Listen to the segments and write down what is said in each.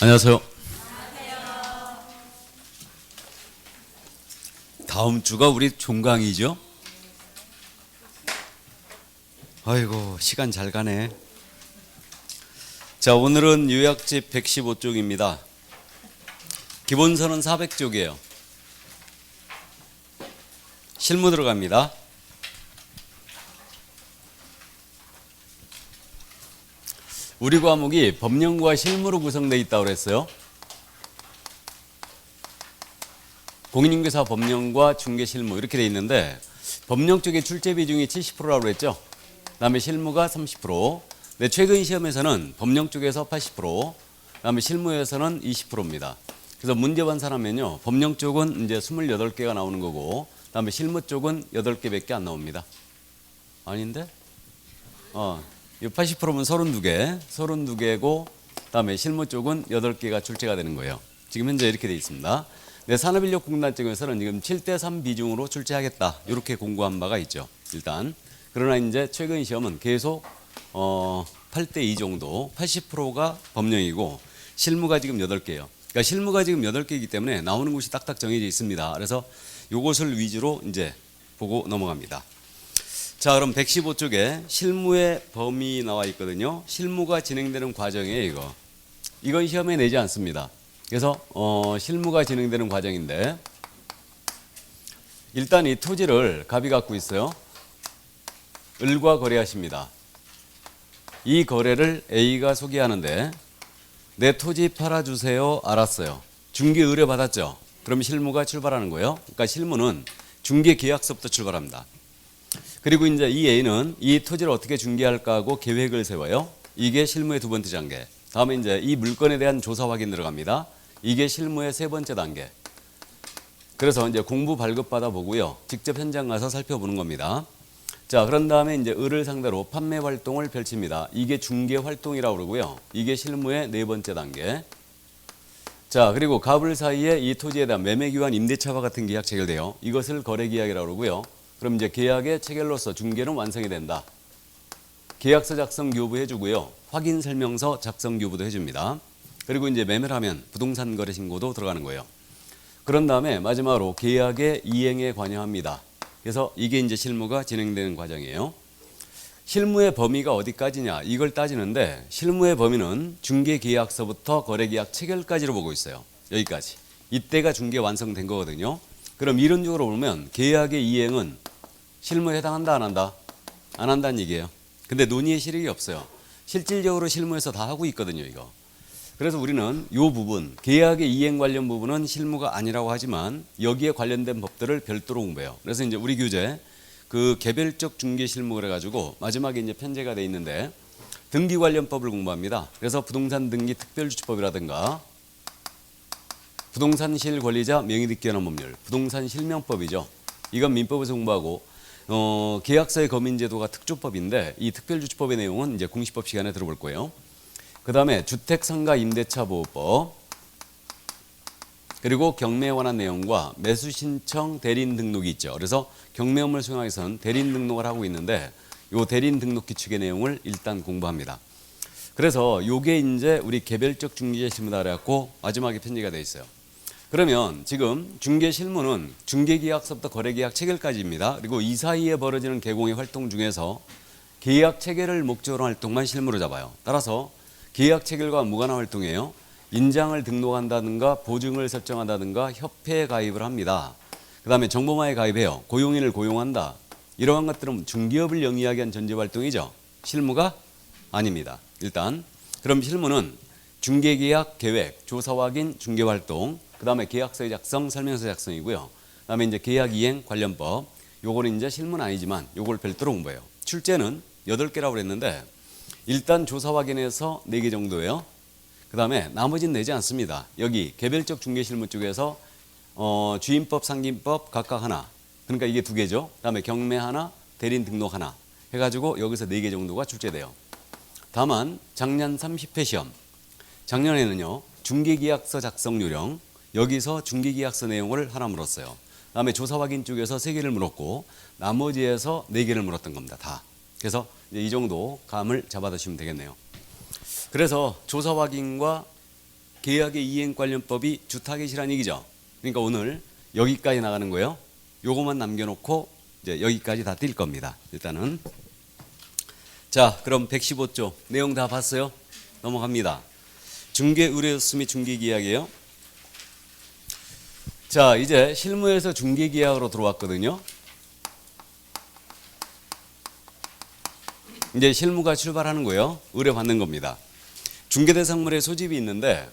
안녕하세요. 다음 주가 우리 종강이죠? 아이고, 시간 잘 가네. 자, 오늘은 요약집 115쪽입니다. 기본서는 400쪽이에요. 실무 들어갑니다. 우리 과목이 법령과 실무로 구성되어 있다고 그랬어요. 공인중개사 법령과 중개실무 이렇게 돼 있는데 법령 쪽에 출제 비중이 70%라고 그랬죠. 그다음에 실무가 30%. 근데 최근 시험에서는 법령 쪽에서 80%, 그다음에 실무에서는 20%입니다. 그래서 문제 반산하면요, 법령 쪽은 이제 28개가 나오는 거고, 그다음에 실무 쪽은 8개밖에 안 나옵니다. 아닌데? 이 80%면 32개고, 그다음에 실무 쪽은 8개가 출제가 되는 거예요. 지금 현재 이렇게 돼 있습니다. 네, 산업인력공단 쪽에서는 지금 7대3 비중으로 출제하겠다, 이렇게 공고한 바가 있죠. 일단 그러나 이제 최근 시험은 계속 8대2 정도, 80%가 법령이고 실무가 지금 8개예요. 그러니까 실무가 지금 8개이기 때문에 나오는 곳이 딱딱 정해져 있습니다. 그래서 이것을 위주로 이제 보고 넘어갑니다. 자, 그럼 115쪽에 실무의 범위 나와 있거든요. 실무가 진행되는 과정이에요, 이건 시험에 내지 않습니다. 그래서 실무가 진행되는 과정인데, 일단 이 토지를 갑이 갖고 있어요. 을과 거래하십니다. 이 거래를 A가 소개하는데 내 토지 팔아주세요. 알았어요. 중개 의뢰 받았죠. 그럼 실무가 출발하는 거예요. 그러니까 실무는 중개 계약서부터 출발합니다. 그리고 이제 이 A는 이 토지를 어떻게 중개할까 하고 계획을 세워요. 이게 실무의 두 번째 단계. 다음에 이제 이 물건에 대한 조사 확인 들어갑니다. 이게 실무의 세 번째 단계. 그래서 이제 공부 발급받아 보고요, 직접 현장 가서 살펴보는 겁니다. 자, 그런 다음에 이제 을을 상대로 판매 활동을 펼칩니다. 이게 중개 활동이라고 그러고요. 이게 실무의 네 번째 단계. 자, 그리고 갑을 사이에 이 토지에 대한 매매 기한 임대차와 같은 계약 체결돼요. 이것을 거래 계약이라고 그러고요. 그럼 이제 계약의 체결로서 중개는 완성이 된다. 계약서 작성 교부해 주고요. 확인 설명서 작성 교부도 해 줍니다. 그리고 이제 매매를 하면 부동산 거래 신고도 들어가는 거예요. 그런 다음에 마지막으로 계약의 이행에 관여합니다. 그래서 이게 이제 실무가 진행되는 과정이에요. 실무의 범위가 어디까지냐, 이걸 따지는데 실무의 범위는 중개계약서부터 거래계약 체결까지로 보고 있어요. 여기까지. 이때가 중개 완성된 거거든요. 그럼 이론적으로 보면 계약의 이행은 실무에 해당한다, 안 한다? 안 한다는 얘기예요. 근데 논의의 실익이 없어요. 실질적으로 실무에서 다 하고 있거든요, 이거. 그래서 우리는 이 부분, 계약의 이행 관련 부분은 실무가 아니라고 하지만 여기에 관련된 법들을 별도로 공부해요. 그래서 이제 우리 교재 그 개별적 중개 실무 그래가지고 마지막에 이제 편제가 돼 있는데 등기 관련법을 공부합니다. 그래서 부동산 등기 특별주체법이라든가 부동산 실권리자 명의듣기 현황 법률, 부동산 실명법이죠. 이건 민법에서 공부하고 계약서의 검인제도가 특조법인데 이 특별주체법의 내용은 이제 공시법 시간에 들어볼 거예요. 그 다음에 주택상가 임대차 보호법, 그리고 경매에 관한 내용과 매수신청 대리인 등록이 있죠. 그래서 경매업무를 수행하기 위해서는 대리인 등록을 하고 있는데 이 대리인 등록 규칙의 내용을 일단 공부합니다. 그래서 이게 이제 우리 개별적 중개 실무다 그래갖고 마지막에 편제가 되어 있어요. 그러면 지금 중개 실무는 중개계약서부터 거래계약 체결까지입니다. 그리고 이 사이에 벌어지는 개공의 활동 중에서 계약 체결을 목적으로 한 활동만 실무로 잡아요. 따라서 계약 체결과 무관한 활동이에요. 인장을 등록한다든가 보증을 설정한다든가 협회에 가입을 합니다. 그 다음에 정보마에 가입해요. 고용인을 고용한다. 이러한 것들은 중개업을 영위하기 위한 전제활동이죠. 실무가 아닙니다. 일단 그럼 실무는 중개계약 계획, 조사 확인, 중개활동, 그 다음에 계약서의 작성, 설명서 작성이고요. 그 다음에 이제 계약 이행 관련법, 요거는 이제 실무는 아니지만 요걸 별도로 공부해요. 출제는 8개라고 그랬는데 일단 조사 확인해서 4개 정도예요. 그 다음에 나머지는 내지 않습니다. 여기 개별적 중개실무 쪽에서 주임법, 상김법 각각 하나. 그러니까 이게 2개죠. 그 다음에 경매 하나, 대리인 등록 하나 해가지고 여기서 4개 정도가 출제돼요. 다만 작년 30회 시험, 작년에는요 중개계약서 작성 요령, 여기서 중개계약서 내용을 하나 물었어요. 그 다음에 조사 확인 쪽에서 3개를 물었고 나머지에서 4개를 물었던 겁니다. 다. 그래서 이 정도 감을 잡아두시면 되겠네요. 그래서 조사 확인과 계약의 이행 관련법이 주타겟이라는 얘기죠. 그러니까 오늘 여기까지 나가는 거예요. 요것만 남겨놓고 이제 여기까지 다 뛸 겁니다. 일단은 자, 그럼 115조 내용 다 봤어요? 넘어갑니다. 중개 의뢰수 및 중개 계약이에요. 자, 이제 실무에서 중개 계약으로 들어왔거든요. 이제 실무가 출발하는 거예요. 의뢰 받는 겁니다. 중개대상물의 소집이 있는데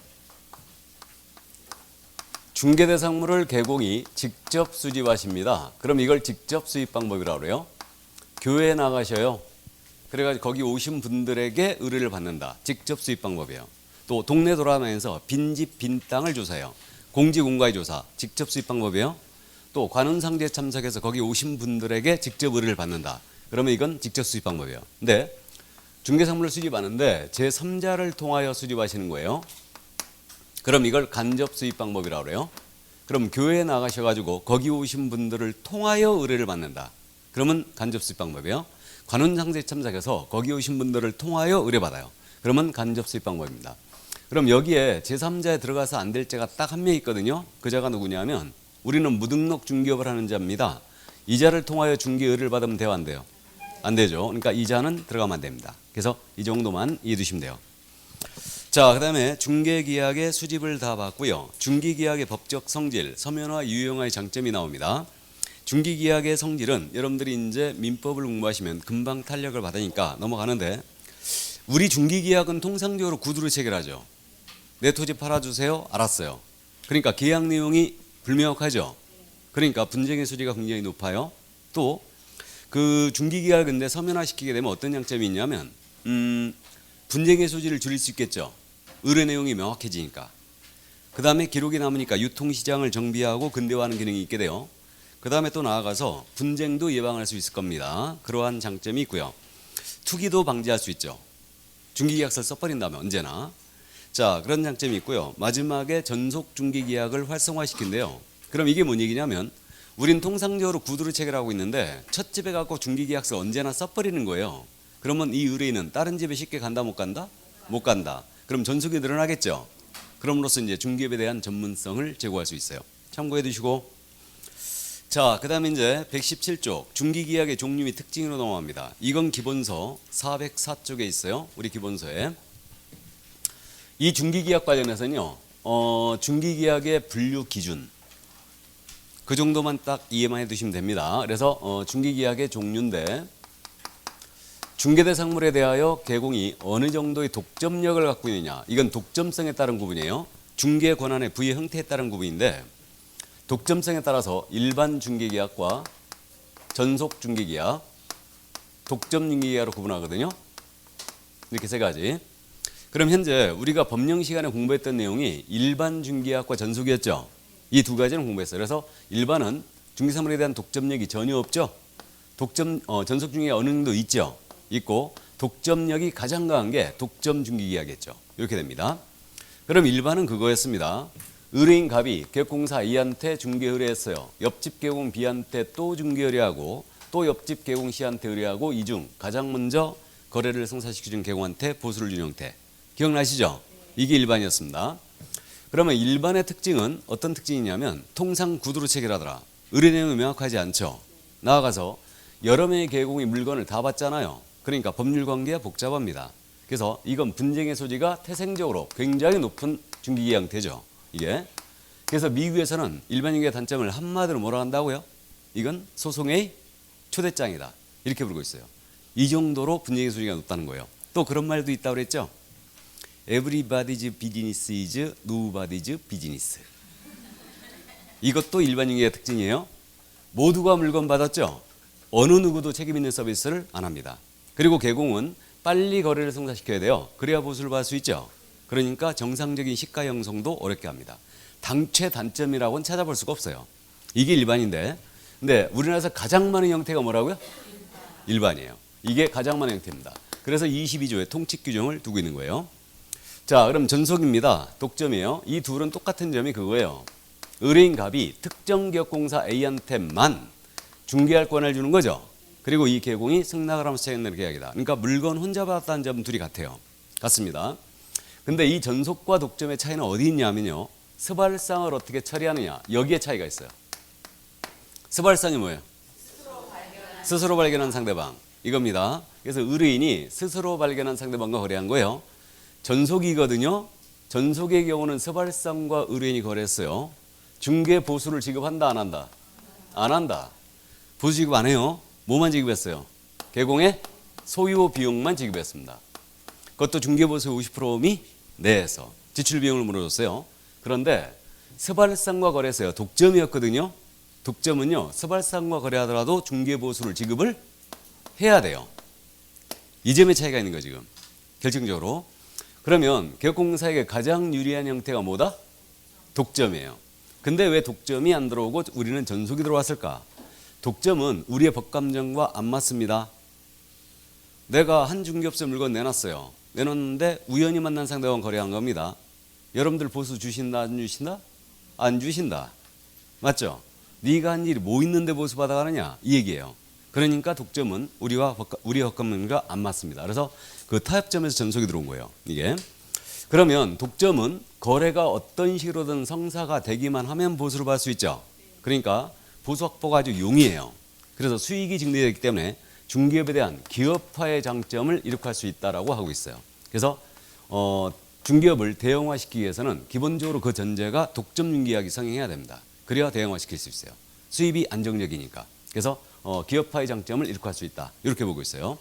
중개대상물을 개공이 직접 수집하십니다. 그럼 이걸 직접 수입 방법이라고 그래요. 교회에 나가셔요. 그래가지고 거기 오신 분들에게 의뢰를 받는다. 직접 수입 방법이에요. 또 동네 돌아다니면서 빈집 빈 땅을 조사해요. 공지공가의 조사 직접 수입 방법이에요. 또 관훈상제 참석해서 거기 오신 분들에게 직접 의뢰를 받는다. 그러면 이건 직접 수입 방법이에요. 근데 중개상물을 수집하는데 제3자를 통하여 수집하시는 거예요. 그럼 이걸 간접 수입 방법이라고 그래요. 그럼 교회에 나가셔가지고 거기 오신 분들을 통하여 의뢰를 받는다. 그러면 간접 수입 방법이에요. 관훈상제 참석해서 거기 오신 분들을 통하여 의뢰받아요. 그러면 간접 수입 방법입니다. 그럼 여기에 제3자에 들어가서 안 될 자가 딱 한 명 있거든요. 그 자가 누구냐면 우리는 무등록 중개업을 하는 자입니다. 이 자를 통하여 중개 의뢰를 받으면 돼요, 안 돼요? 안 되죠. 그러니까 이 자는 들어가면 안 됩니다. 그래서 이 정도만 이해해 두시면 돼요. 자, 그 다음에 중개계약의 수집을 다 봤고요. 중개계약의 법적 성질, 서면화, 유형화의 장점이 나옵니다. 중개계약의 성질은 여러분들이 이제 민법을 공부하시면 금방 탄력을 받으니까 넘어가는데 우리 중개계약은 통상적으로 구두로 체결하죠. 내 토지 팔아주세요. 알았어요. 그러니까 계약 내용이 불명확하죠. 그러니까 분쟁의 소지가 굉장히 높아요. 또 그 중개계약을 근데 서면화시키게 되면 어떤 장점이 있냐면 분쟁의 소지를 줄일 수 있겠죠. 의뢰 내용이 명확해지니까. 그 다음에 기록이 남으니까 유통시장을 정비하고 근대화하는 기능이 있게 돼요. 그 다음에 또 나아가서 분쟁도 예방할 수 있을 겁니다. 그러한 장점이 있고요. 투기도 방지할 수 있죠. 중개계약서를 써버린다면 언제나. 자, 그런 장점이 있고요. 마지막에 전속 중개계약을 활성화시킨대요. 그럼 이게 뭔 얘기냐면 우린 통상적으로 구두로 체결하고 있는데 첫 집에 갖고 중개계약서 언제나 써버리는 거예요. 그러면 이 의뢰인은 다른 집에 쉽게 간다 못 간다? 못 간다. 그럼 전속이 늘어나겠죠. 그럼으로써 이제 중개업에 대한 전문성을 제고할 수 있어요. 참고해 두시고. 자, 그 다음에 이제 117쪽 중개계약의 종류 및 특징으로 넘어갑니다. 이건 기본서 404쪽에 있어요. 우리 기본서에. 이 중개계약 관련해서는요. 중개계약의 분류 기준 그 정도만 딱 이해만 해두시면 됩니다. 그래서 중개계약의 종류인데 중개대상물에 대하여 개공이 어느 정도의 독점력을 갖고 있느냐. 이건 독점성에 따른 구분이에요. 중개 권한의 부의 형태에 따른 구분인데 독점성에 따라서 일반 중개계약과 전속 중개계약, 독점 중개계약으로 구분하거든요. 이렇게 세 가지. 그럼 현재 우리가 법령 시간에 공부했던 내용이 일반 중개계약과 전속이었죠. 이 두 가지는 공부했어요. 그래서 일반은 중개사물에 대한 독점력이 전혀 없죠. 전속 중개계약 어느 정도 있죠. 있고 독점력이 가장 강한 게 독점 중개계약이겠죠. 이렇게 됩니다. 그럼 일반은 그거였습니다. 의뢰인 갑이 계약공사 A한테 중개 의뢰했어요. 옆집 계공 B한테 또 중개 의뢰하고 또 옆집 계공 C한테 의뢰하고 이 중 가장 먼저 거래를 성사시켜준 계공한테 보수를 준 형태. 기억나시죠? 이게 일반이었습니다. 그러면 일반의 특징은 어떤 특징이냐면 통상 구두로 체결하더라. 의뢰 내용이 명확하지 않죠. 나아가서 여러 명의 계공이 물건을 다 받잖아요. 그러니까 법률관계가 복잡합니다. 그래서 이건 분쟁의 소지가 태생적으로 굉장히 높은 중개계약 형태죠. 이게. 그래서 미국에서는 일반인의 단점을 한마디로 뭐라 한다고요? 이건 소송의 초대장이다. 이렇게 부르고 있어요. 이 정도로 분쟁의 소지가 높다는 거예요. 또 그런 말도 있다고 그랬죠. Everybody's business is nobody's business. 이것도 일반인의 특징이에요. 모두가 물건 받았죠. 어느 누구도 책임 있는 서비스를 안 합니다. 그리고 계공은 빨리 거래를 성사시켜야 돼요. 그래야 보수를 받을 수 있죠. 그러니까 정상적인 시가 형성도 어렵게 합니다. 당최 단점이라고는 찾아볼 수가 없어요. 이게 일반인데, 근데 우리나라에서 가장 많은 형태가 뭐라고요? 일반이에요. 이게 가장 많은 형태입니다. 그래서 22조에 통칙 규정을 두고 있는 거예요. 자, 그럼 전속입니다. 독점이에요. 이 둘은 똑같은 점이 그거예요. 의뢰인 갑이 특정 기업공사 A한테만 중개할 권한을 주는 거죠. 그리고 이 계공이 승낙을 하면서 체결되는 계약이다. 그러니까 물건 혼자 받았다는 점은 둘이 같아요. 같습니다. 근데 이 전속과 독점의 차이는 어디 있냐면요. 스발상을 어떻게 처리하느냐. 여기에 차이가 있어요. 스발상이 뭐예요? 스스로 발견한 상대방. 이겁니다. 그래서 의뢰인이 스스로 발견한 상대방과 거래한 거예요. 전속이거든요. 전속의 경우는 스발상과 의뢰인이 거래했어요. 중개 보수를 지급한다 안 한다? 안 한다. 보수 지급 안 해요. 뭐만 지급했어요? 개공의 소요 비용만 지급했습니다. 그것도 중개 보수 50% 내에서 지출 비용을 물어줬어요. 그런데 스발상과 거래했어요. 독점이었거든요. 독점은요. 스발상과 거래하더라도 중개 보수를 지급을 해야 돼요. 이 점의 차이가 있는 거예요. 지금 결정적으로. 그러면 개업공사에게 가장 유리한 형태가 뭐다? 독점이에요. 근데 왜 독점이 안 들어오고 우리는 전속이 들어왔을까? 독점은 우리의 법감정과 안 맞습니다. 내가 한 중개업체 물건 내놨어요. 내놨는데 우연히 만난 상대방 거래한 겁니다. 여러분들 보수 주신다 안 주신다? 안 주신다. 맞죠? 네가 한 일이 뭐 있는데 보수 받아가느냐? 이 얘기예요. 그러니까 독점은 우리 법감정과 안 맞습니다. 그래서 그 타협점에서 전속이 들어온 거예요. 이게. 그러면 독점은 거래가 어떤 식으로든 성사가 되기만 하면 보수를 받을 수 있죠. 그러니까 보수 확보가 아주 용이해요. 그래서 수익이 증대되기 때문에 중개업에 대한 기업화의 장점을 이룩할 수 있다라고 하고 있어요. 그래서 중개업을 대형화시키기 위해서는 기본적으로 그 전제가 독점 중개학이 성행해야 됩니다. 그래야 대형화시킬 수 있어요. 수입이 안정적이니까. 그래서 기업화의 장점을 이룩할 수 있다. 이렇게 보고 있어요.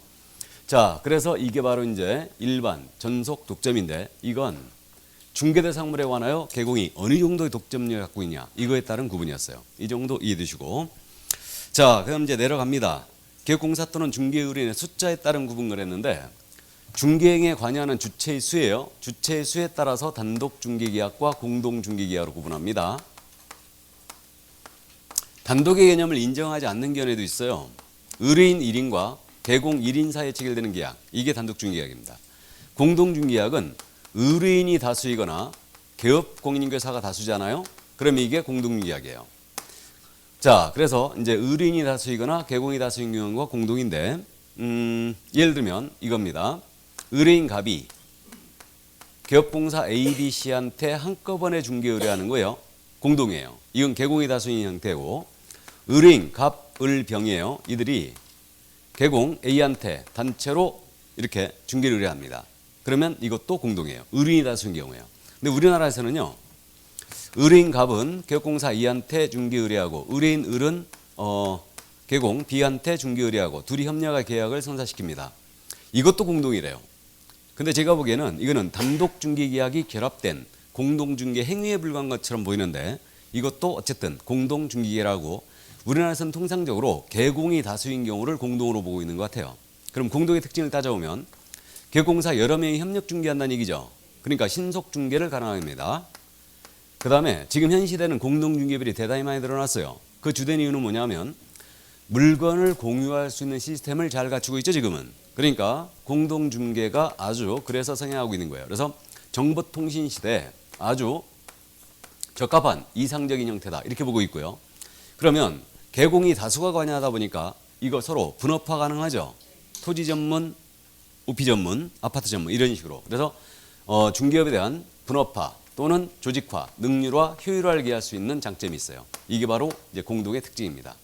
자, 그래서 이게 바로 이제 일반 전속 독점인데 이건 중개대상물에 관하여 개공이 어느 정도의 독점력을 갖고 있냐 이거에 따른 구분이었어요. 이 정도 이해해 두시고. 자, 그럼 이제 내려갑니다. 개업공사 또는 중개의뢰인의 숫자에 따른 구분을 했는데 중개행에 관여하는 주체의 수예요. 주체의 수에 따라서 단독 중개계약과 공동 중개계약으로 구분합니다. 단독의 개념을 인정하지 않는 견해도 있어요. 의뢰인 1인과 개공 1인 사이에 체결되는 계약, 이게 단독 중개계약입니다. 공동 중개계약은 의뢰인이 다수이거나 개업 공인인계사가 다수잖아요. 그럼 이게 공동 중개계약이에요. 자, 그래서 이제 의뢰인이 다수이거나 개공이 다수인 경우가 공동인데, 예를 들면 이겁니다. 의뢰인 갑이 개업공사 A, B, C한테 한꺼번에 중개 의뢰하는 거예요. 공동이에요. 이건 개공이 다수인 형태고, 의뢰인 갑, 을, 병이에요. 이들이 개공 A한테 단체로 이렇게 중개를 의뢰합니다. 그러면 이것도 공동이에요. 의뢰인이 다수인 경우예요. 근데 우리나라에서는요. 의뢰인 갑은 개업공사 E한테 중개 의뢰하고 의뢰인 을은 개공 B한테 중개 의뢰하고 둘이 협력할 계약을 성사시킵니다. 이것도 공동이래요. 근데 제가 보기에는 이거는 단독 중개 계약이 결합된 공동 중개 행위에 불과한 것처럼 보이는데 이것도 어쨌든 공동 중개 계약이라고 우리나라에서는 통상적으로 개공이 다수인 경우를 공동으로 보고 있는 것 같아요. 그럼 공동의 특징을 따져보면 개업공사 여러 명이 협력 중개한다는 얘기죠. 그러니까 신속 중개를 가능합니다. 그 다음에 지금 현 시대는 공동 중개비율이 대단히 많이 늘어났어요. 그 주된 이유는 뭐냐면 물건을 공유할 수 있는 시스템을 잘 갖추고 있죠 지금은. 그러니까 공동 중개가 아주 그래서 성행하고 있는 거예요. 그래서 정보통신 시대에 아주 적합한 이상적인 형태다 이렇게 보고 있고요. 그러면 개공이 다수가 관여하다 보니까 이거 서로 분업화 가능하죠. 토지 전문, 오피 전문, 아파트 전문 이런 식으로. 그래서 중개업에 대한 분업화 또는 조직화, 능률화, 효율화를 기할 수 있는 장점이 있어요. 이게 바로 이제 공동의 특징입니다.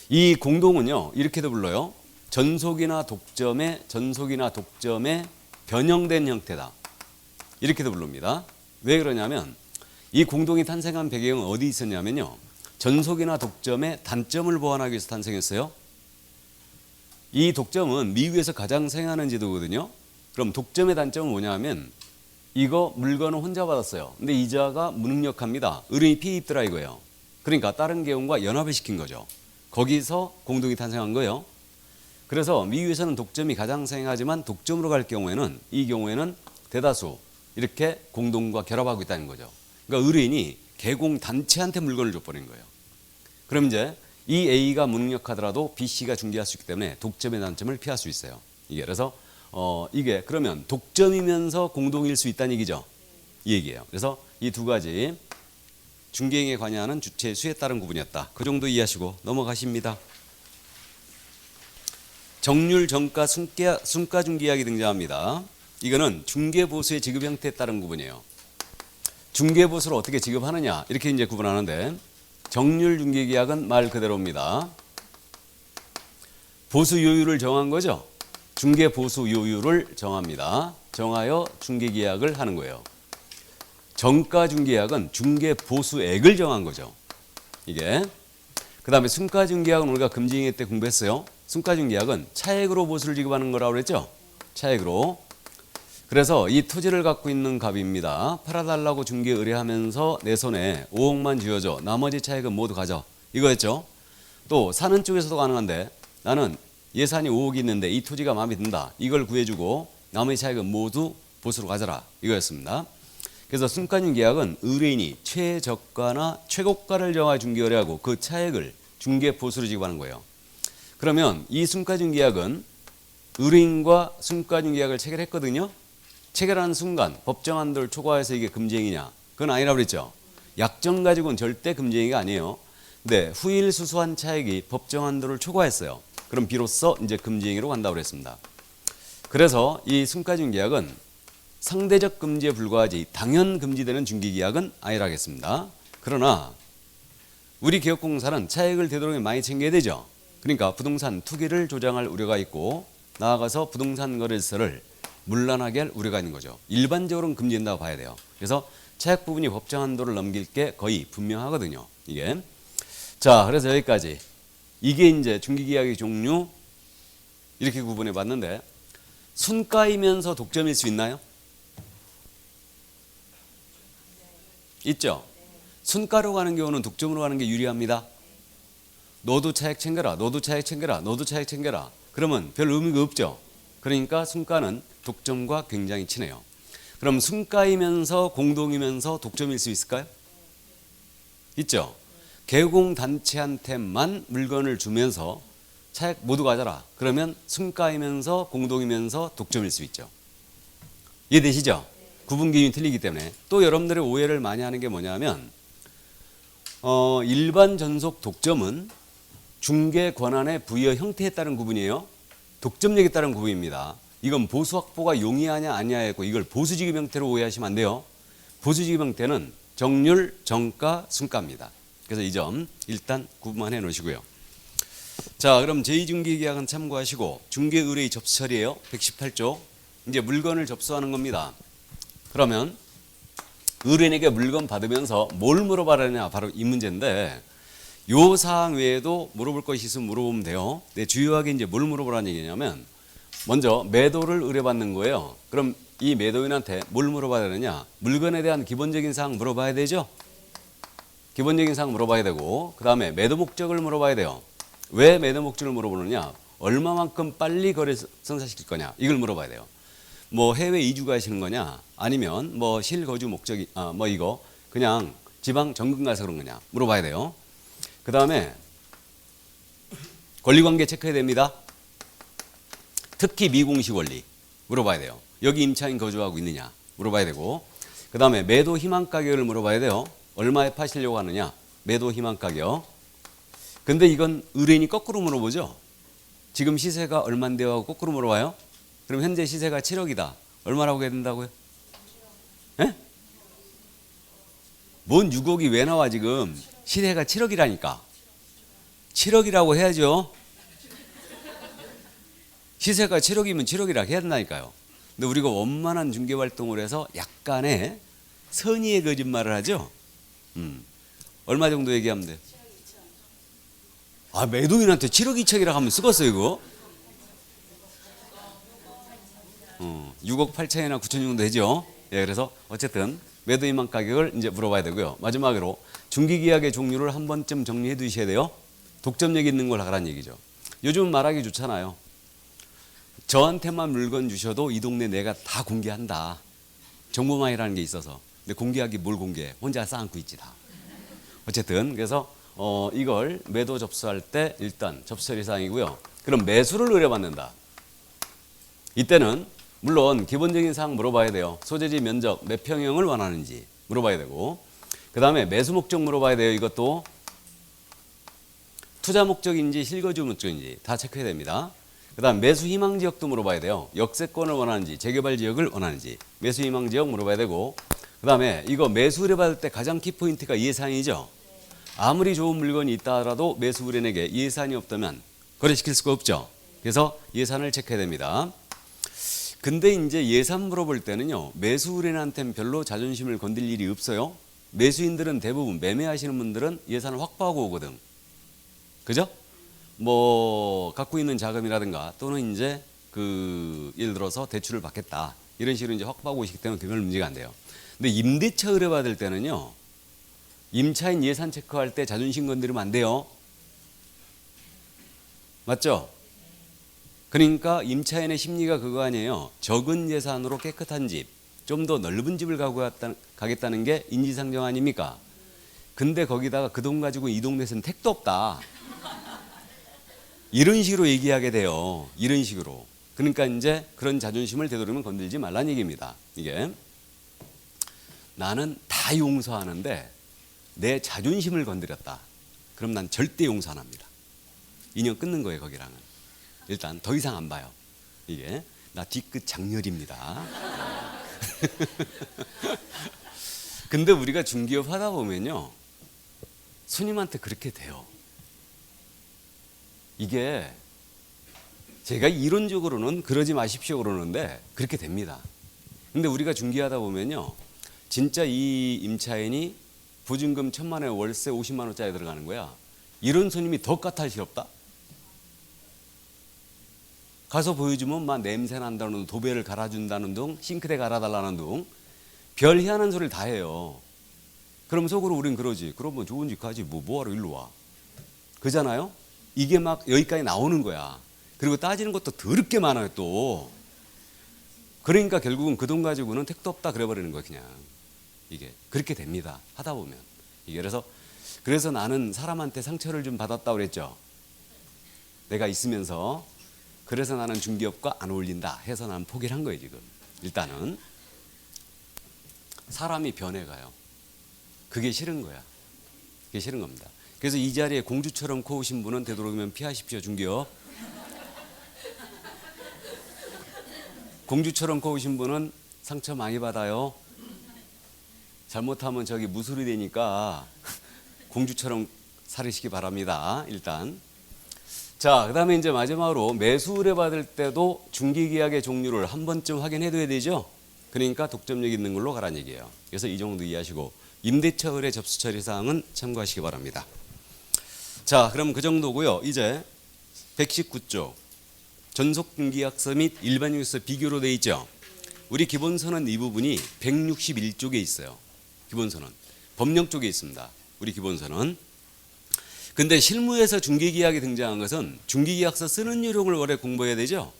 이 공동은요 이렇게도 불러요. 전속이나 독점의 변형된 형태다. 이렇게도 부릅니다. 왜 그러냐면 이 공동이 탄생한 배경은 어디 있었냐면요. 전속이나 독점의 단점을 보완하기 위해서 탄생했어요. 이 독점은 미국에서 가장 생행하는 제도거든요. 그럼 독점의 단점은 뭐냐면 이거 물건을 혼자 받았어요. 근데 이자가 무능력합니다. 의뢰인이 피해 입더라 이거예요. 그러니까 다른 개공과 연합을 시킨 거죠. 거기서 공동이 탄생한 거예요. 그래서 미국에서는 독점이 가장 생행하지만 독점으로 갈 경우에는 이 경우에는 대다수 이렇게 공동과 결합하고 있다는 거죠. 그러니까 의뢰인이 개공 단체한테 물건을 줘버린 거예요. 그럼 이제 이 A가 무능력하더라도 B, C가 중개할 수 있기 때문에 독점의 단점을 피할 수 있어요. 이게 그래서 이게 그러면 독점이면서 공동일 수 있다는 얘기죠. 이 얘기예요. 그래서 이 두 가지 중개행에 관여하는 주체의 수에 따른 구분이었다. 그 정도 이해하시고 넘어가십니다. 정률, 정가, 순가 중개약이 등장합니다. 이거는 중개보수의 지급 형태에 따른 구분이에요. 중개보수를 어떻게 지급하느냐 이렇게 이제 구분하는데 정률 중개계약은 말 그대로입니다. 보수 요율을 정한 거죠. 중개보수 요율을 정합니다. 정하여 중개계약을 하는 거예요. 정가중개약은 중개보수액을 정한 거죠. 이게 그 다음에 순가중개약은 우리가 금지행위 때 공부했어요. 순가중개약은 차액으로 보수를 지급하는 거라고 그랬죠. 차액으로. 그래서 이 토지를 갖고 있는 갑입니다. 팔아달라고 중개 의뢰하면서 내 손에 5억만 쥐어줘. 나머지 차액은 모두 가져. 이거였죠. 또 사는 쪽에서도 가능한데 나는 예산이 5억이 있는데 이 토지가 마음에 든다. 이걸 구해주고 나머지 차액은 모두 보수로 가져라. 이거였습니다. 그래서 순가중개약은 의뢰인이 최저가나 최고가를 정하 중개 의뢰하고 그 차액을 중개 보수로 지급하는 거예요. 그러면 이 순가중개약은 의뢰인과 순가중개약을 체결했거든요. 체결하는 순간 법정 한도를 초과해서 이게 금지행위냐? 그건 아니라고 그랬죠. 약정 가지고는 절대 금지행위가 아니에요. 근데 후일 수수한 차액이 법정 한도를 초과했어요. 그럼 비로소 이제 금지행위로 간다고 그랬습니다. 그래서 이 순가중개약은 상대적 금지에 불과하지 당연 금지되는 중개계약은 아니라겠습니다. 그러나 우리 개업공사는 차액을 되도록 많이 챙겨야 되죠. 그러니까 부동산 투기를 조장할 우려가 있고 나아가서 부동산 거래처를 문란하게 할 우려가 있는 거죠. 일반적으로는 금지된다고 봐야 돼요. 그래서 차액 부분이 법정 한도를 넘길 게 거의 분명하거든요. 이게. 자, 그래서 여기까지. 이게 이제 중개계약의 종류 이렇게 구분해 봤는데 순가이면서 독점일 수 있나요? 있죠. 순가로 가는 경우는 독점으로 가는 게 유리합니다. 너도 차액 챙겨라. 너도 차액 챙겨라. 너도 차액 챙겨라. 그러면 별 의미가 없죠. 그러니까 순가는 독점과 굉장히 친해요. 그럼 순가이면서 공동이면서 독점일 수 있을까요? 있죠. 개공단체한테만 물건을 주면서 차액 모두 가져라. 그러면 순가이면서 공동이면서 독점일 수 있죠. 이해되시죠? 구분 기준이 틀리기 때문에. 또 여러분들의 오해를 많이 하는 게 뭐냐면 일반 전속 독점은 중개 권한의 부여 형태에 따른 구분이에요. 독점력에 따른 구분입니다. 이건 보수 확보가 용이하냐 아니냐였고 이걸 보수지급 형태로 오해하시면 안 돼요. 보수지급 형태는 정률, 정가, 순가입니다. 그래서 이 점 일단 구분해 놓으시고요. 자, 그럼 제2중개계약은 참고하시고 중개의뢰의 접수처리예요. 118조. 이제 물건을 접수하는 겁니다. 그러면 의뢰인에게 물건 받으면서 뭘 물어봐라냐 바로 이 문제인데 요 사항 외에도 물어볼 것이 있으면 물어보면 돼요. 근데 주요하게 이제 뭘 물어보라는 얘기냐면 먼저 매도를 의뢰받는 거예요. 그럼 이 매도인한테 뭘 물어봐야 되느냐? 물건에 대한 기본적인 사항 물어봐야 되죠. 기본적인 사항 물어봐야 되고 그 다음에 매도 목적을 물어봐야 돼요. 왜 매도 목적을 물어보느냐? 얼마만큼 빨리 거래 성사시킬 거냐? 이걸 물어봐야 돼요. 뭐 해외 이주 가시는 거냐? 아니면 뭐 실거주 목적이 뭐 이거 그냥 지방 정근 가서 그런 거냐? 물어봐야 돼요. 그 다음에 권리관계 체크해야 됩니다. 특히 미공시 권리 물어봐야 돼요. 여기 임차인 거주하고 있느냐? 물어봐야 되고 그 다음에 매도 희망 가격을 물어봐야 돼요. 얼마에 파시려고 하느냐? 매도 희망 가격. 근데 이건 의뢰인이 거꾸로 물어보죠. 지금 시세가 얼만데요 하고 거꾸로 물어봐요. 그럼 현재 시세가 7억이다. 얼마라고 해야 된다고요? 예? 뭔 6억이 왜 나와 지금? 시세가 7억이라니까. 7억이라고 해야죠. 시세가 7억이면 7억이라고 해야 된다니까요. 근데 우리가 원만한 중개활동을 해서 약간의 선의의 거짓말을 하죠. 얼마 정도 얘기하면 돼? 아, 매도인한테 7억 2천이라고 하면 쓰겄어요 이거? 6억 8천이나 9천 정도 되죠. 예, 그래서 어쨌든 매도 희망 가격을 이제 물어봐야 되고요. 마지막으로 중개계약의 종류를 한 번쯤 정리해 두셔야 돼요. 독점력 있는 걸 하라는 얘기죠. 요즘 말하기 좋잖아요. 저한테만 물건 주셔도 이 동네 내가 다 공개한다. 정보망이라는 게 있어서. 근데 공개하기 뭘 공개해? 혼자 쌓아안고 있지 다. 어쨌든 그래서 이걸 매도 접수할 때 일단 접수처리 사항이고요. 그럼 매수를 의뢰받는다. 이때는 물론 기본적인 사항 물어봐야 돼요. 소재지 면적 몇 평형을 원하는지 물어봐야 되고 그 다음에 매수 목적 물어봐야 돼요. 이것도 투자 목적인지 실거주 목적인지 다 체크해야 됩니다. 그다음 매수 희망 지역도 물어봐야 돼요. 역세권을 원하는지 재개발 지역을 원하는지 매수 희망 지역 물어봐야 되고, 그다음에 이거 매수 의뢰 받을 때 가장 키포인트가 예산이죠. 아무리 좋은 물건이 있다 하더라도 매수 의뢰인에게 예산이 없다면 거래시킬 수가 없죠. 그래서 예산을 체크해야 됩니다. 근데 이제 예산 물어볼 때는요, 매수 의뢰인한테는 별로 자존심을 건들 일이 없어요. 매수인들은 대부분 매매하시는 분들은 예산을 확보하고 오거든. 그죠? 뭐 갖고 있는 자금이라든가 또는 이제 그 예를 들어서 대출을 받겠다 이런 식으로 이제 확보하고 오시기 때문에 별 문제가 안 돼요. 근데 임대차 의뢰 받을 때는요, 임차인 예산 체크할 때 자존심 건드리면 안 돼요. 맞죠? 그러니까 임차인의 심리가 그거 아니에요. 적은 예산으로 깨끗한 집, 좀 더 넓은 집을 가겠다는 게 인지상정 아닙니까? 근데 거기다가 그 돈 가지고 이 동네에서는 택도 없다. 이런 식으로 얘기하게 돼요. 이런 식으로. 그러니까 이제 그런 자존심을 되도록이면 건들지 말라는 얘기입니다. 이게 나는 다 용서하는데 내 자존심을 건드렸다. 그럼 난 절대 용서 안 합니다. 인연 끊는 거예요, 거기랑은. 일단 더 이상 안 봐요. 이게 나 뒤끝 장렬입니다. 근데 우리가 중기업 하다 보면요, 손님한테 그렇게 돼요. 이게 제가 이론적으로는 그러지 마십시오 그러는데 그렇게 됩니다. 근데 우리가 중개하다 보면요, 진짜 이 임차인이 보증금 1,000만 원에 월세 50만 원짜리 들어가는 거야. 이런 손님이 더 까탈스럽다. 가서 보여주면 막 냄새 난다는 둥, 도배를 갈아준다는 둥, 싱크대 갈아달라는 둥, 별 희한한 소리를 다 해요. 그럼 속으로 우린 그러지. 그러면 좋은 집 가지. 뭐하러 일로 와. 그잖아요. 이게 막 여기까지 나오는 거야. 그리고 따지는 것도 더럽게 많아요 또. 그러니까 결국은 그 돈 가지고는 택도 없다 그래버리는 거야 그냥. 이게 그렇게 됩니다. 하다 보면. 이게 그래서 나는 사람한테 상처를 좀 받았다고 그랬죠. 내가 있으면서. 그래서 나는 중개업과 안 어울린다 해서 난 포기를 한 거예요 지금. 일단은 사람이 변해가요. 그게 싫은 거야. 그게 싫은 겁니다. 그래서 이 자리에 공주처럼 코우신 분은 되도록이면 피하십시오. 중개업. 공주처럼 코우신 분은 상처 많이 받아요. 잘못하면 저기 무술이 되니까 공주처럼 살으시기 바랍니다. 일단. 자, 그 다음에 이제 마지막으로 매수 의뢰 받을 때도 중개계약의 종류를 한 번쯤 확인해둬야 되죠. 그러니까 독점력 있는 걸로 가라는 얘기예요. 그래서 이 정도 이해하시고 임대차 의뢰 접수 처리 사항은 참고하시기 바랍니다. 자, 그럼 그 정도고요. 이제 119조 전속중개계약서 및 일반유기서 비교로 돼 있죠. 우리 기본서는 이 부분이 161쪽에 있어요. 기본서는 법령 쪽에 있습니다. 우리 기본서는. 근데 실무에서 중개계약이 등장한 것은 중개계약서 쓰는 요령을 원래 공부해야 되죠.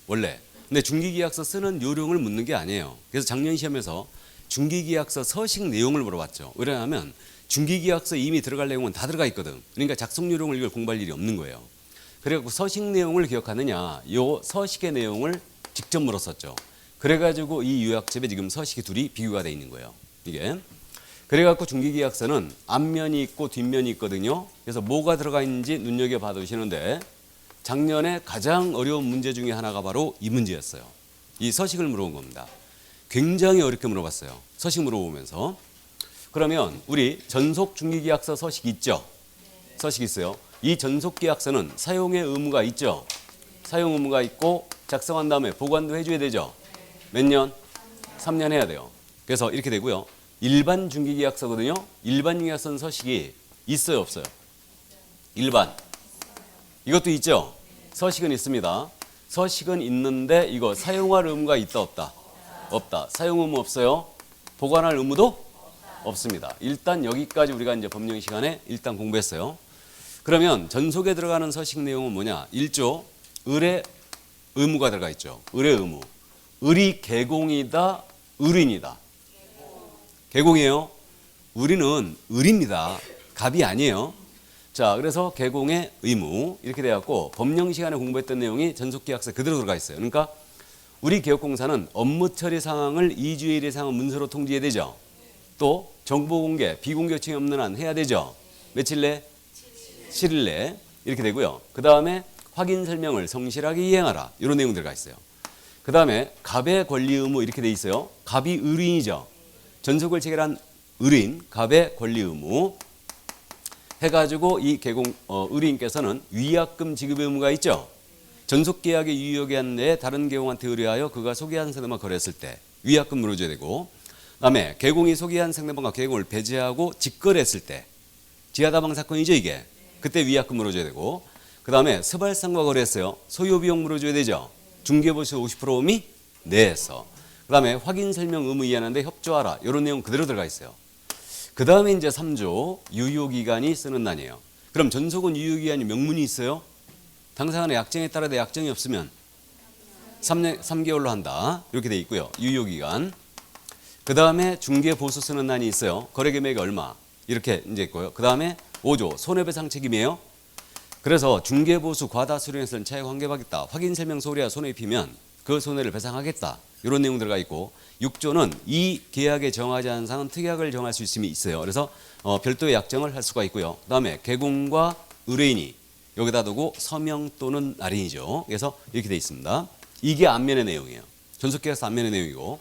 원래. 근데 중개계약서 쓰는 요령을 묻는 게 아니에요. 그래서 작년 시험에서 중개계약서 서식 내용을 물어봤죠. 왜냐하면 중개계약서 이미 들어갈 내용은 다 들어가 있거든. 그러니까 작성 요령을 이걸 공부할 일이 없는 거예요. 그래갖고 서식 내용을 기억하느냐, 요 서식의 내용을 직접 물었었죠. 그래가지고 이 요약집에 지금 서식이 둘이 비교가 돼 있는 거예요. 이게. 그래갖고 중개계약서는 앞면이 있고 뒷면이 있거든요. 그래서 뭐가 들어가 있는지 눈여겨봐 두시는데 작년에 가장 어려운 문제 중에 하나가 바로 이 문제였어요. 이 서식을 물어본 겁니다. 굉장히 어렵게 물어봤어요. 서식 물어보면서. 그러면 우리 전속중개계약서 서식 있죠? 서식 있어요. 이 전속계약서는 사용의 의무가 있죠? 사용 의무가 있고 작성한 다음에 보관도 해줘야 되죠? 몇 년? 3년 해야 돼요. 그래서 이렇게 되고요. 일반 중개계약서거든요. 일반 중개계약서는 서식이 있어요, 없어요? 일반. 이것도 있죠? 서식은 있습니다. 서식은 있는데 이거 사용할 의무가 있다, 없다? 없다. 사용 의무 없어요. 보관할 의무도 없습니다. 일단 여기까지 우리가 이제 법령 시간에 일단 공부했어요. 그러면 전속에 들어가는 서식 내용은 뭐냐? 1조 의뢰 의무가 들어가 있죠. 의뢰 의무. 을이 개공이다, 을인이다. 개공이에요. 우리는 을입니다. 갑이 아니에요. 자, 그래서 개공의 의무 이렇게 돼갖고 법령 시간에 공부했던 내용이 전속계약서에 그대로 들어가 있어요. 그러니까 우리 기업공사는 업무 처리 상황을 2주일 이상은 문서로 통지해야 되죠. 또 정보 공개, 비공개 요청이 없는 한 해야 되죠. 며칠 내? 7일 내. 이렇게 되고요. 그 다음에 확인 설명을 성실하게 이행하라. 이런 내용 들어가 있어요. 그 다음에 갑의 권리 의무 이렇게 돼 있어요. 갑이 의뢰인이죠. 전속을 체결한 의뢰인, 갑의 권리 의무 해가지고 이 의뢰인께서는 위약금 지급의 의무가 있죠. 전속계약의 유효기한 내에 다른 계공한테 의뢰하여 그가 소개한 상대방과 거래했을 때 위약금 물어줘야 되고, 그다음에 계공이 소개한 상대방과 계공을 배제하고 직거래했을 때 지하다방 사건이죠 이게. 그때 위약금 물어줘야 되고, 그다음에 서발상과 거래했어요. 소요비용 물어줘야 되죠. 중개보수 50% 의미 내에서. 그다음에 확인 설명 의무 이해하는데 협조하라. 이런 내용 그대로 들어가 있어요. 그다음에 이제 3조 유효기간이 쓰는 난이에요. 그럼 전속은 유효기간이 명문이 있어요. 당사간의 약정에 따라 약정이 없으면 3개월로 한다. 이렇게 돼 있고요. 유효기간. 그 다음에 중개보수 쓰는 난이 있어요. 거래금액이 얼마. 이렇게 이제 있고요. 그 다음에 5조 손해배상 책임이에요. 그래서 중개보수 과다수령에서는 차액 환급하겠다. 확인설명 소리야 손해 입히면 그 손해를 배상하겠다. 이런 내용 들어가 있고, 6조는 이 계약에 정하지 않은 사항은 특약을 정할 수 있음이 있어요. 그래서 별도의 약정을 할 수가 있고요. 그 다음에 계공과 의뢰인이 여기다 두고 서명 또는 날인이죠. 그래서 이렇게 돼 있습니다. 이게 앞면의 내용이에요. 전속계약서 앞면의 내용이고,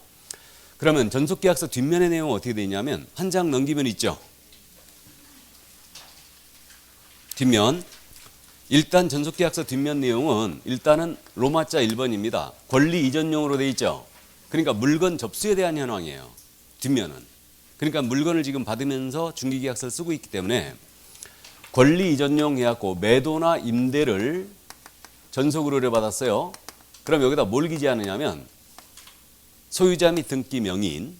그러면 전속계약서 뒷면의 내용은 어떻게 돼 있냐면 한 장 넘기면 있죠. 뒷면. 일단 전속계약서 뒷면 내용은 일단은 로마자 1번입니다. 권리 이전용으로 돼 있죠. 그러니까 물건 접수에 대한 현황이에요. 뒷면은. 그러니까 물건을 지금 받으면서 중개계약서를 쓰고 있기 때문에 권리 이전용 계약고 매도나 임대를 전속으로 의뢰받았어요. 그럼 여기다 뭘 기재하느냐면 소유자 및 등기 명의인,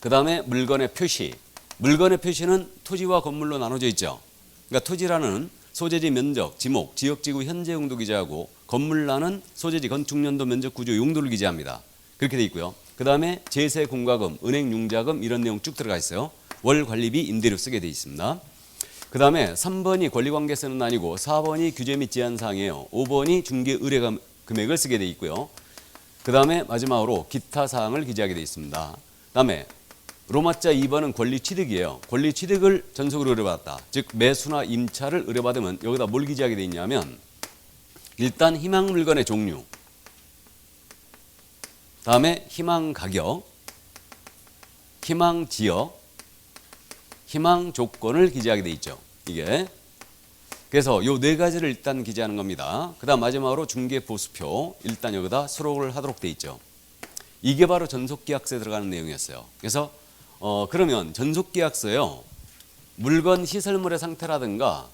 그 다음에 물건의 표시. 물건의 표시는 토지와 건물로 나눠져 있죠. 그러니까 토지라는 소재지 면적, 지목, 지역지구 현재 용도 기재하고, 건물라는 소재지 건축연도 면적 구조 용도를 기재합니다. 그렇게 돼 있고요. 그 다음에 제세 공과금, 은행 융자금 이런 내용 쭉 들어가 있어요. 월 관리비, 임대료 쓰게 돼 있습니다. 그 다음에 3번이 권리관계 쓰는 난이고, 4번이 규제 및 제한사항이에요. 5번이 중개 의뢰 금액을 쓰게 돼 있고요. 그 다음에 마지막으로 기타 사항을 기재하게 돼 있습니다. 그 다음에 로마자 2번은 권리 취득이에요. 권리 취득을 전속으로 의뢰받았다. 즉 매수나 임차를 의뢰받으면 여기다 뭘 기재하게 돼 있냐면 일단 희망 물건의 종류, 다음에 희망 가격, 희망 지역, 희망 조건을 기재하게 돼 있죠. 이게. 그래서 요 네 가지를 일단 기재하는 겁니다. 그 다음 마지막으로 중개 보수표 일단 여기다 수록을 하도록 돼 있죠. 이게 바로 전속계약서에 들어가는 내용이었어요. 그래서 그러면 전속계약서요, 물건 시설물의 상태라든가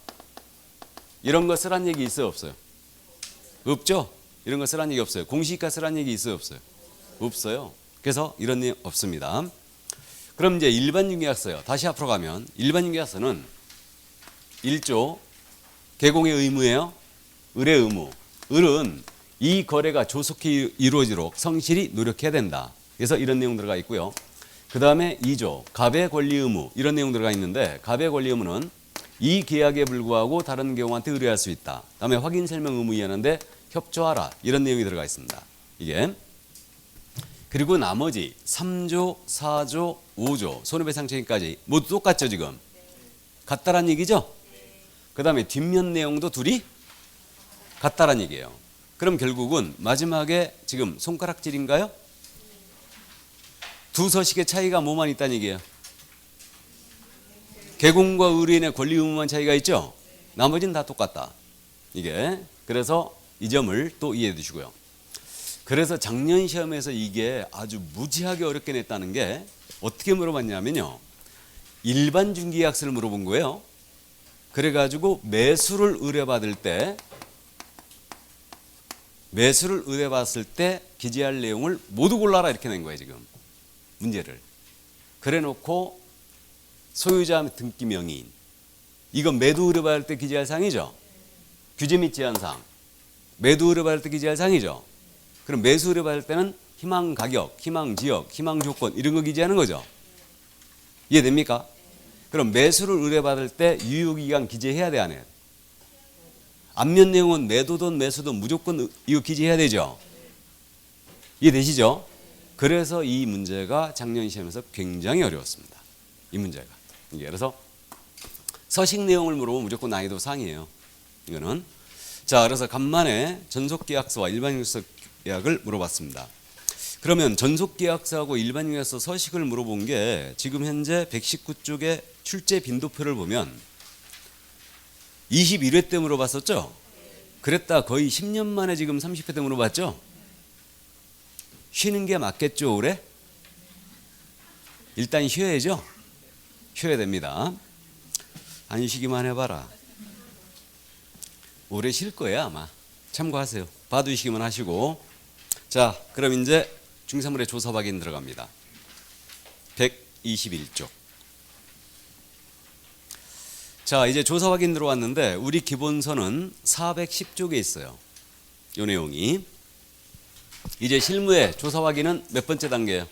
이런 거 쓰란 얘기 있어요 없어요? 없죠? 이런 거 쓰란 얘기 없어요. 공시지가 쓰란 얘기 있어요 없어요? 없어요. 그래서 이런 내용 없습니다. 그럼 이제 일반 중개약서요. 다시 앞으로 가면 일반 중개약서는 1조 계공의 의무예요. 을의 의무. 을은 이 거래가 조속히 이루어지도록 성실히 노력해야 된다. 그래서 이런 내용 들어가 있고요. 그 다음에 2조 갑의 권리 의무 이런 내용 들어가 있는데, 갑의 권리 의무는 이 계약에 불구하고 다른 계공한테 의뢰할 수 있다. 다음에 확인 설명 의무 이해하는데 협조하라 이런 내용이 들어가 있습니다. 이게. 그리고 나머지 3조, 4조, 5조 손해배상 책임까지 모두 똑같죠 지금? 같다란 얘기죠? 그 다음에 뒷면 내용도 둘이 같다란 얘기예요. 그럼 결국은 마지막에 지금 손가락질인가요? 두 서식의 차이가 뭐만 있다는 얘기예요? 계공과 의뢰인의 권리 의무만 차이가 있죠? 나머지는 다 똑같다. 이게. 그래서 이 점을 또 이해해 두시고요. 그래서 작년 시험에서 이게 아주 무지하게 어렵게 냈다는 게 어떻게 물어봤냐면요. 일반 중개계약서를 물어본 거예요. 그래가지고 매수를 의뢰받을 때 기재할 내용을 모두 골라라 이렇게 낸 거예요 지금. 문제를. 그래 놓고 소유자 등기 명의인. 이건 매도 의뢰받을 때 기재할 사항이죠. 규제 및 제한사항. 매도 의뢰받을 때 기재할 사항이죠. 그럼 매수 의뢰받을 때는 희망 가격, 희망 지역, 희망 조건 이런 거 기재하는 거죠. 이해됩니까? 그럼 매수를 의뢰받을 때 유효기간 기재해야 돼 안 해요? 앞면 내용은 매도든 매수든 무조건 이거 기재해야 되죠. 이해되시죠? 그래서 이 문제가 작년 시험에서 굉장히 어려웠습니다. 이 문제가. 그래서 서식 내용을 물어보면 무조건 난이도 상이에요. 이거는. 자, 그래서 간만에 전속계약서와 일반계약서 계약을 물어봤습니다. 그러면 전속계약서하고 일반계약서 서식을 물어본 게 지금 현재 119쪽의 출제 빈도표를 보면 21회 때 물어봤었죠? 그랬다 거의 10년 만에 지금 30회 때 물어봤죠? 쉬는 게 맞겠죠, 올해? 일단 쉬어야죠? 쉬어야 됩니다. 안 쉬기만 해봐라. 오래 쉴 거예요, 아마. 참고하세요. 봐두시기만 하시고. 자, 그럼 이제 중사물의 조사 확인 들어갑니다. 121쪽. 자, 이제 조사 확인 들어왔는데 우리 기본서는 410쪽에 있어요. 요 내용이. 이제 실무의 조사 확인은 몇 번째 단계예요?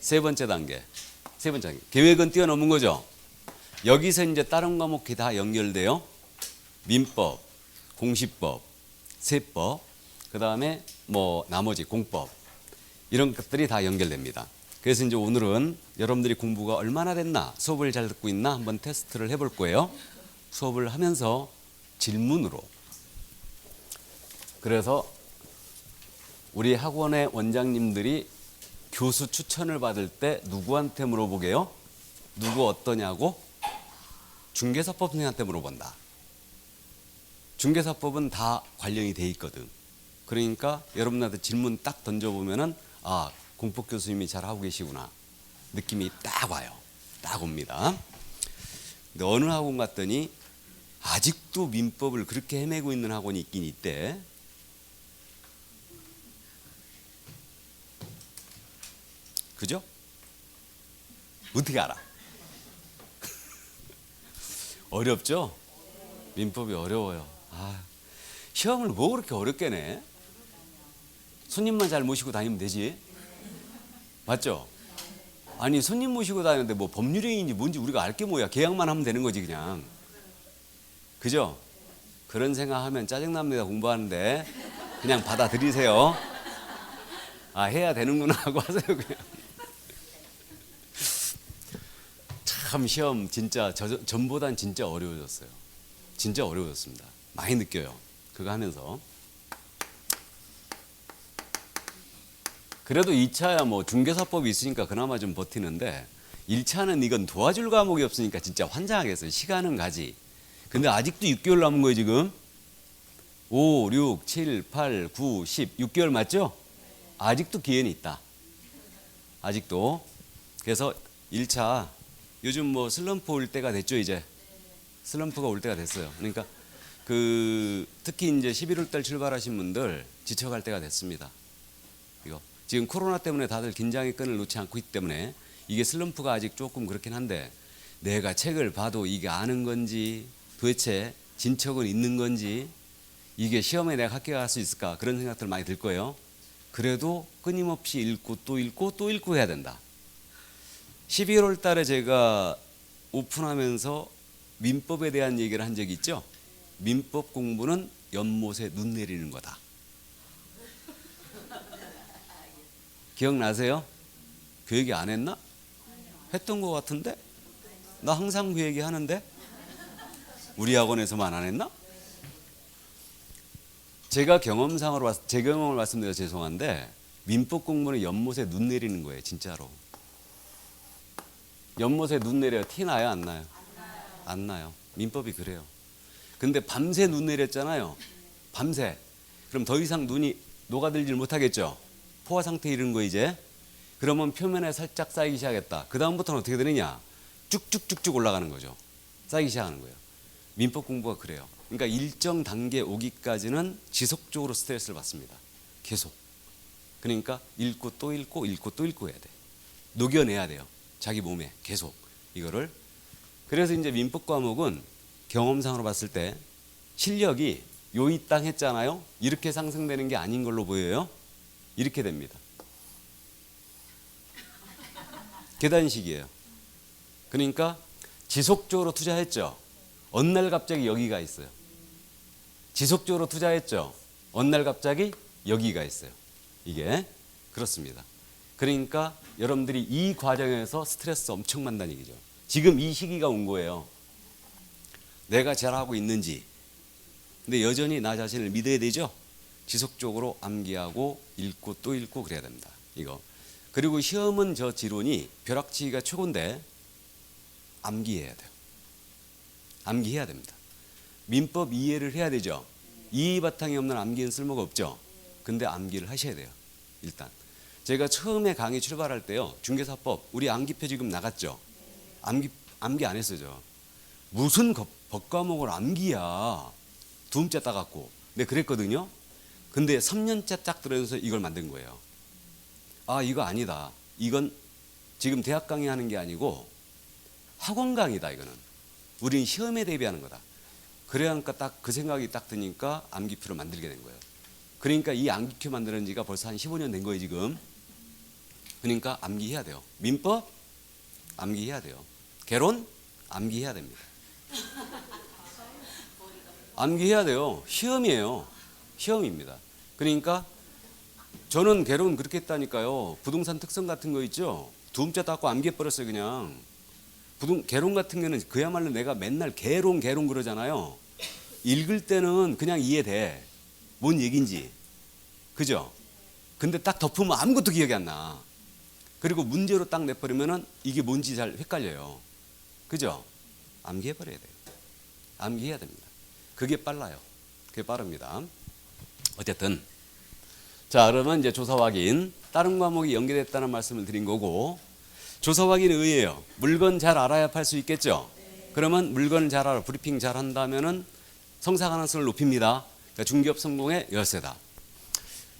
세 번째 단계. 세 번째 단계. 계획은 뛰어넘은 거죠. 여기서 이제 다른 과목이 다 연결돼요. 민법, 공시법, 세법, 그 다음에 뭐 나머지 공법 이런 것들이 다 연결됩니다. 그래서 이제 오늘은 여러분들이 공부가 얼마나 됐나, 수업을 잘 듣고 있나 한번 테스트를 해볼 거예요. 수업을 하면서 질문으로. 그래서 우리 학원의 원장님들이 교수 추천을 받을 때 누구한테 물어보게요? 누구 어떠냐고? 중개사법 선생님한테 물어본다. 중개사법은 다 관련이 돼 있거든. 그러니까 여러분한테 질문 딱 던져보면은 아, 공법 교수님이 잘 하고 계시구나 느낌이 딱 와요. 딱 옵니다. 근데 어느 학원 갔더니 아직도 민법을 그렇게 헤매고 있는 학원이 있긴 있대. 그죠? 어떻게 알아? 어렵죠? 민법이 어려워요. 아, 시험을 뭐 그렇게 어렵게 내? 손님만 잘 모시고 다니면 되지. 맞죠? 아니 손님 모시고 다니는데 뭐 법률행위인지 뭔지 우리가 알 게 뭐야. 계약만 하면 되는 거지 그냥. 그죠? 그런 생각하면 짜증납니다. 공부하는데. 그냥 받아들이세요. 아, 해야 되는구나 하고 하세요 그냥. 참 시험 진짜 전보단 진짜 어려워졌어요. 진짜 어려워졌습니다. 많이 느껴요. 그거 하면서. 그래도 2차야 뭐 중개사법이 있으니까 그나마 좀 버티는데 1차는 이건 도와줄 과목이 없으니까 진짜 환장하겠어요. 시간은 가지. 근데 아직도 6개월 남은 거예요 지금. 5, 6, 7, 8, 9, 10 6개월 맞죠? 아직도 기회는 있다. 아직도. 그래서 1차 요즘 뭐 슬럼프 올 때가 됐죠 이제. 슬럼프가 올 때가 됐어요. 그러니까 특히 이제 11월 달 출발하신 분들 지쳐갈 때가 됐습니다. 이거 지금 코로나 때문에 다들 긴장의 끈을 놓지 않고 있기 때문에 이게 슬럼프가 아직 조금 그렇긴 한데 내가 책을 봐도 이게 아는 건지 도대체 진척은 있는 건지 이게 시험에 내가 합격할 수 있을까 그런 생각들 많이 들 거예요. 그래도 끊임없이 읽고 또 읽고 또 읽고 해야 된다. 12월 달에 제가 오픈하면서 민법에 대한 얘기를 한 적이 있죠. 민법 공부는 연못에 눈 내리는 거다. 기억나세요? 그 얘기 안 했나? 했던 것 같은데? 나 항상 그 얘기 하는데? 우리 학원에서만 안 했나? 제가 경험상으로 제 경험을 말씀드려 죄송한데 민법 공부는 연못에 눈 내리는 거예요. 진짜로. 연못에 눈 내려요. 티 나요? 안 나요? 안 나요. 민법이 그래요. 근데 밤새 눈 내렸잖아요. 밤새. 그럼 더 이상 눈이 녹아들질 못하겠죠. 포화 상태에 이르는 거 이제. 그러면 표면에 살짝 쌓이기 시작했다. 그 다음부터는 어떻게 되느냐. 쭉쭉쭉쭉 올라가는 거죠. 쌓이기 시작하는 거예요. 민법 공부가 그래요. 그러니까 일정 단계 오기까지는 지속적으로 스트레스를 받습니다. 계속. 그러니까 읽고 또 읽고 읽고 또 읽고 해야 돼. 녹여내야 돼요. 자기 몸에 계속 이거를. 그래서 이제 민법 과목은 경험상으로 봤을 때 실력이 요 이 땅 했잖아요. 이렇게 상승되는 게 아닌 걸로 보여요. 이렇게 됩니다. 계단식이에요. 그러니까 지속적으로 투자했죠. 어느 날 갑자기 여기가 있어요. 지속적으로 투자했죠. 어느 날 갑자기 여기가 있어요. 이게 그렇습니다. 그러니까 여러분들이 이 과정에서 스트레스 엄청 받는다는 얘기죠. 지금 이 시기가 온 거예요. 내가 잘하고 있는지 근데 여전히 나 자신을 믿어야 되죠. 지속적으로 암기하고 읽고 또 읽고 그래야 됩니다. 이거. 그리고 시험은 저 지론이 벼락치기가 최고인데 암기해야 돼요. 암기해야 됩니다. 민법 이해를 해야 되죠. 이 바탕이 없는 암기는 쓸모가 없죠. 근데 암기를 하셔야 돼요. 일단 제가 처음에 강의 출발할 때요, 중개사법 우리 암기표 지금 나갔죠. 암기 안 했어요. 무슨 법 과목을 암기야, 두음자 따갖고. 네, 그랬거든요. 근데 3년째 딱 들어서 이걸 만든 거예요. 아, 이거 아니다. 이건 지금 대학 강의하는 게 아니고 학원 강의다. 이거는 우린 시험에 대비하는 거다. 그래야니까 딱 그 생각이 딱 드니까 암기표를 만들게 된 거예요. 그러니까 이 암기표 만드는 지가 벌써 한 15년 된 거예요 지금. 그러니까 암기해야 돼요. 민법 암기해야 돼요. 개론 암기해야 됩니다. 암기해야 돼요. 시험이에요. 시험입니다. 그러니까 저는 개론 그렇게 했다니까요. 부동산 특성 같은 거 있죠. 두음자 닦고 암기해버렸어요 그냥. 개론 같은 경우는 그야말로 내가 맨날 개론 그러잖아요. 읽을 때는 그냥 이해돼. 뭔 얘기인지. 그죠? 근데 딱 덮으면 아무것도 기억이 안 나. 그리고 문제로 딱 내버리면은 이게 뭔지 잘 헷갈려요. 그죠? 암기해버려야 돼요. 암기해야 됩니다. 그게 빨라요. 그게 빠릅니다. 어쨌든. 자, 그러면 이제 조사 확인. 다른 과목이 연계됐다는 말씀을 드린 거고, 조사 확인은 의예요. 물건 잘 알아야 팔 수 있겠죠? 그러면 물건을 잘 알아, 브리핑 잘 한다면은 성사 가능성을 높입니다. 그러니까 중개업 성공의 열쇠다.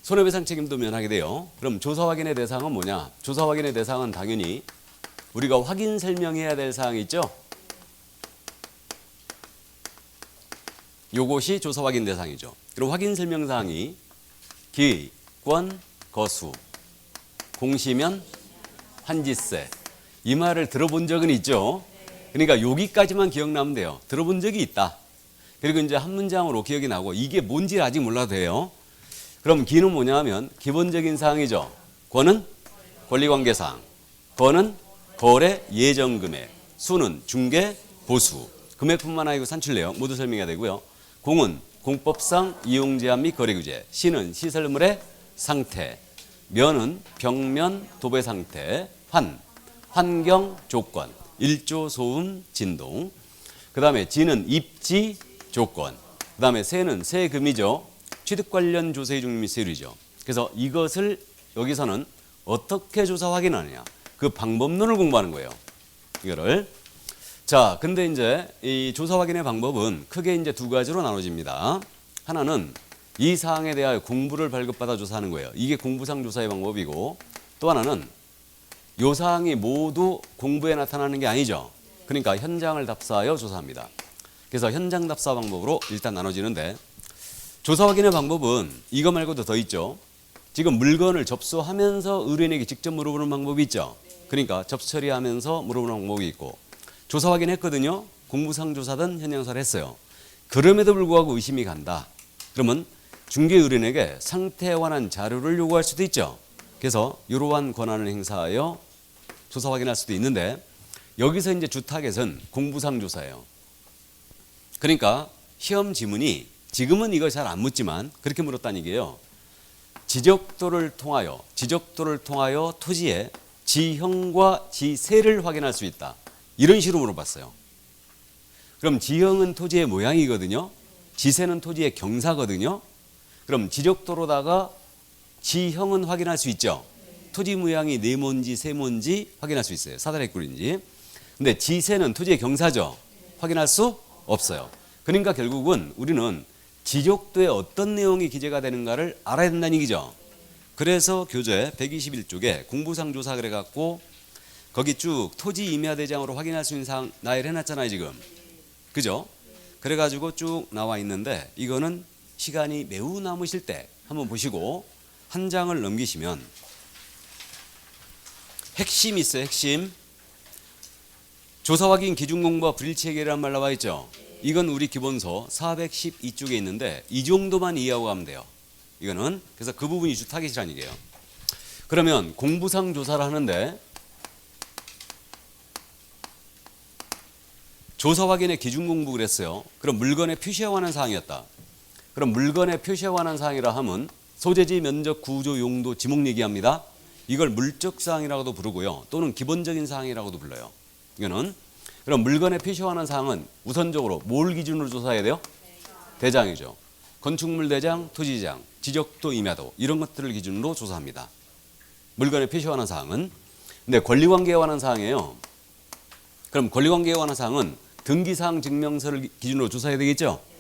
손해배상 책임도 면하게 돼요. 그럼 조사 확인의 대상은 뭐냐? 조사 확인의 대상은 당연히 우리가 확인 설명해야 될 사항이 있죠? 요것이 조사 확인 대상이죠. 그럼 확인 설명 사항이 기의, 권, 거수, 공시면, 환지세. 이 말을 들어본 적은 있죠. 그러니까 여기까지만 기억나면 돼요. 들어본 적이 있다. 그리고 이제 한 문장으로 기억이 나고 이게 뭔지 아직 몰라도 돼요. 그럼 기는 뭐냐 하면 기본적인 사항이죠. 권은 권리관계사항, 거는 거래 예정금액, 수는 중개 보수, 금액뿐만 아니고 산출내역 모두 설명해야 되고요. 공은 공법상 이용제한 및 거래규제, 시는 시설물의 상태, 면은 벽면 도배 상태, 환경 조건, 일조 소음 진동, 그 다음에 지는 입지 조건, 그 다음에 세는 세금이죠. 취득 관련 조세 중립 및 세율이죠. 그래서 이것을 여기서는 어떻게 조사 확인하느냐, 그 방법론을 공부하는 거예요. 이거를. 자, 근데 이제 이 조사 확인의 방법은 크게 이제 두 가지로 나눠집니다. 하나는 이 사항에 대하여 공부를 발급받아 조사하는 거예요. 이게 공부상 조사의 방법이고, 또 하나는 이 사항이 모두 공부에 나타나는 게 아니죠. 그러니까 현장을 답사하여 조사합니다. 그래서 현장 답사 방법으로 일단 나눠지는데, 조사 확인의 방법은 이거 말고도 더 있죠. 지금 물건을 접수하면서 의뢰인에게 직접 물어보는 방법이 있죠. 그러니까 접수 처리하면서 물어보는 방법이 있고, 조사 확인했거든요. 공부상 조사든 현장사를 했어요. 그럼에도 불구하고 의심이 간다. 그러면 중개 의뢰인에게 상태에 관한 자료를 요구할 수도 있죠. 그래서 이러한 권한을 행사하여 조사 확인할 수도 있는데, 여기서 이제 주 타겟은 공부상 조사예요. 그러니까 시험 지문이 지금은 이걸 잘 안 묻지만 그렇게 물었다는 얘기예요. 지적도를 통하여 토지의 지형과 지세를 확인할 수 있다. 이런 식으로 물어봤어요. 그럼 지형은 토지의 모양이거든요. 지세는 토지의 경사거든요. 그럼 지적도로다가 지형은 확인할 수 있죠. 토지 모양이 네모인지 세모인지 확인할 수 있어요. 사다리꼴인지. 근데 지세는 토지의 경사죠. 확인할 수 없어요. 그러니까 결국은 우리는 지적도에 어떤 내용이 기재가 되는가를 알아야 된다는 얘기죠. 그래서 교재 121쪽에 공부상 조사 그래갖고 거기 쭉 토지 임야 대장으로 확인할 수 있는 사항 나열해놨잖아요 지금. 그죠? 그래가지고 쭉 나와 있는데, 이거는 시간이 매우 남으실 때 한번 보시고 한 장을 넘기시면 핵심이 있어요. 핵심. 조사 확인 기준 공부와 불일치 해결이라는 말 나와 있죠. 이건 우리 기본서 412쪽에 있는데 이 정도만 이해하고 가면 돼요. 이거는. 그래서 그 부분이 주 타겟이라는 얘기예요. 그러면 공부상 조사를 하는데 조사 확인의 기준 공부 그랬어요. 그럼 물건에 표시에 관한 사항이었다. 그럼 물건에 표시에 관한 사항이라 하면 소재지, 면적, 구조, 용도, 지목 얘기합니다. 이걸 물적 사항이라고도 부르고요. 또는 기본적인 사항이라고도 불러요. 이거는 그럼 물건에 표시에 관한 사항은 우선적으로 뭘 기준으로 조사해야 돼요? 대장이죠. 건축물 대장, 토지 대장, 지적도, 임야도 이런 것들을 기준으로 조사합니다. 물건에 표시에 관한 사항은. 근데 권리관계에 관한 사항이에요. 그럼 권리관계에 관한 사항은 등기사항 증명서를 기준으로 조사해야 되겠죠?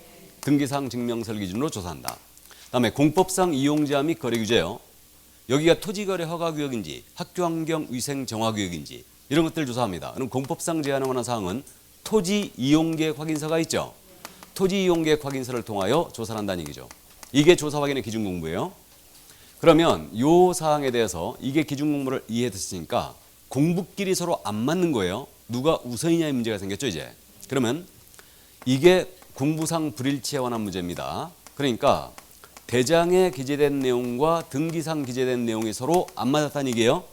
등기사항 증명서를 기준으로 조사한다. 그다음에 공법상 이용제한 및 거래규제요. 여기가 토지거래 허가구역인지 학교환경 위생정화구역인지 이런 것들을 조사합니다. 그럼 공법상 제한에 관한 사항은 토지 이용계획 확인서가 있죠. 토지 이용계획 확인서를 통하여 조사를 한다는 얘기죠. 이게 조사 확인의 기준 공부예요. 그러면 이 사항에 대해서 이게 기준 공부를 이해했으니까 공부끼리 서로 안 맞는 거예요. 누가 우선이냐의 문제가 생겼죠 이제. 그러면 이게 공부상 불일치에 관한 문제입니다. 그러니까 대장에 기재된 내용과 등기상 기재된 내용이 서로 안 맞았다는 얘기예요.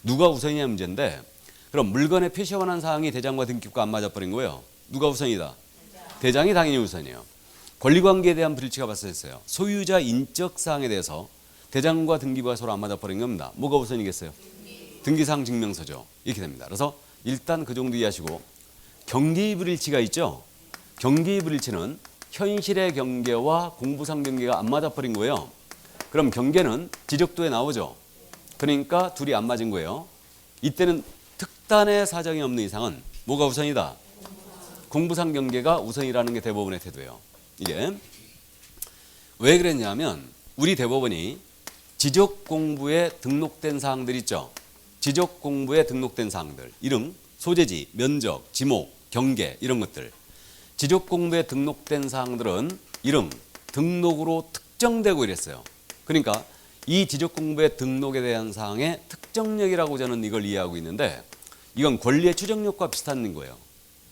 누가 우선이냐 문제인데 그럼 물건에 표시에 관한 사항이 대장과 등기과 안 맞아버린 거예요. 누가 우선이다? 대장이 당연히 우선이에요. 권리관계에 대한 불일치가 발생했어요. 소유자 인적 사항에 대해서 대장과 등기부가 서로 안 맞아버린 겁니다. 뭐가 우선이겠어요? 등기상 증명서죠. 이렇게 됩니다. 그래서 일단 그 정도 이해하시고 경계의 불일치가 있죠. 경계의 불일치는 현실의 경계와 공부상 경계가 안 맞아버린 거예요. 그럼 경계는 지적도에 나오죠. 그러니까 둘이 안 맞은 거예요. 이때는 특단의 사정이 없는 이상은 뭐가 우선이다? 공부상 경계가 우선이라는 게 대법원의 태도예요. 이게 왜 그랬냐면 우리 대법원이 지적공부에 등록된 사항들 있죠. 지적공부에 등록된 사항들 이름, 소재지, 면적, 지목, 경계 이런 것들 지적공부에 등록된 사항들은 이름, 등록으로 특정되고 이랬어요. 그러니까 이 지적공부의 등록에 대한 사항의 특정력이라고 저는 이걸 이해하고 있는데 이건 권리의 추정력과 비슷한 거예요.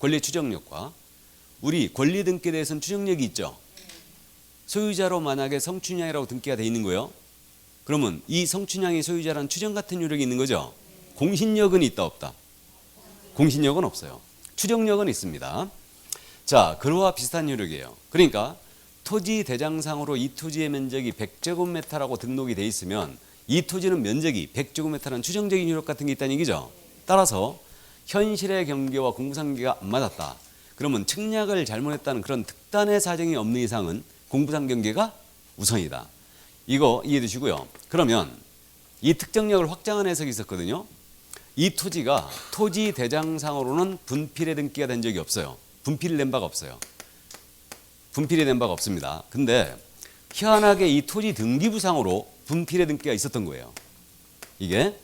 권리의 추정력과 우리 권리 등기에 대해서는 추정력이 있죠. 소유자로 만약에 성춘향이라고 등기가 돼 있는 거예요. 그러면 이 성춘향이 소유자라는 추정 같은 요력이 있는 거죠. 공신력은 있다 없다? 공신력은 없어요. 추정력은 있습니다. 자, 그와 비슷한 요력이에요. 그러니까 토지 대장상으로 이 토지의 면적이 100제곱미터라고 등록이 돼 있으면 이 토지는 면적이 100제곱미터라는 추정적인 요력 같은 게 있다는 얘기죠. 따라서 현실의 경계와 공부상 경계가 안 맞았다. 그러면 측량을 잘못했다는 그런 특단의 사정이 없는 이상은 공부상 경계가 우선이다. 이거 이해해 두시고요. 그러면 이 특정력을 확장한 해석이 있었거든요. 이 토지가 토지 대장상으로는 분필에 등기가 된 적이 없어요. 분필을 낸 바가 없어요. 분필이 된 바가 없습니다. 근데 희한하게 이 토지 등기부상으로 분필에 등기가 있었던 거예요. 이게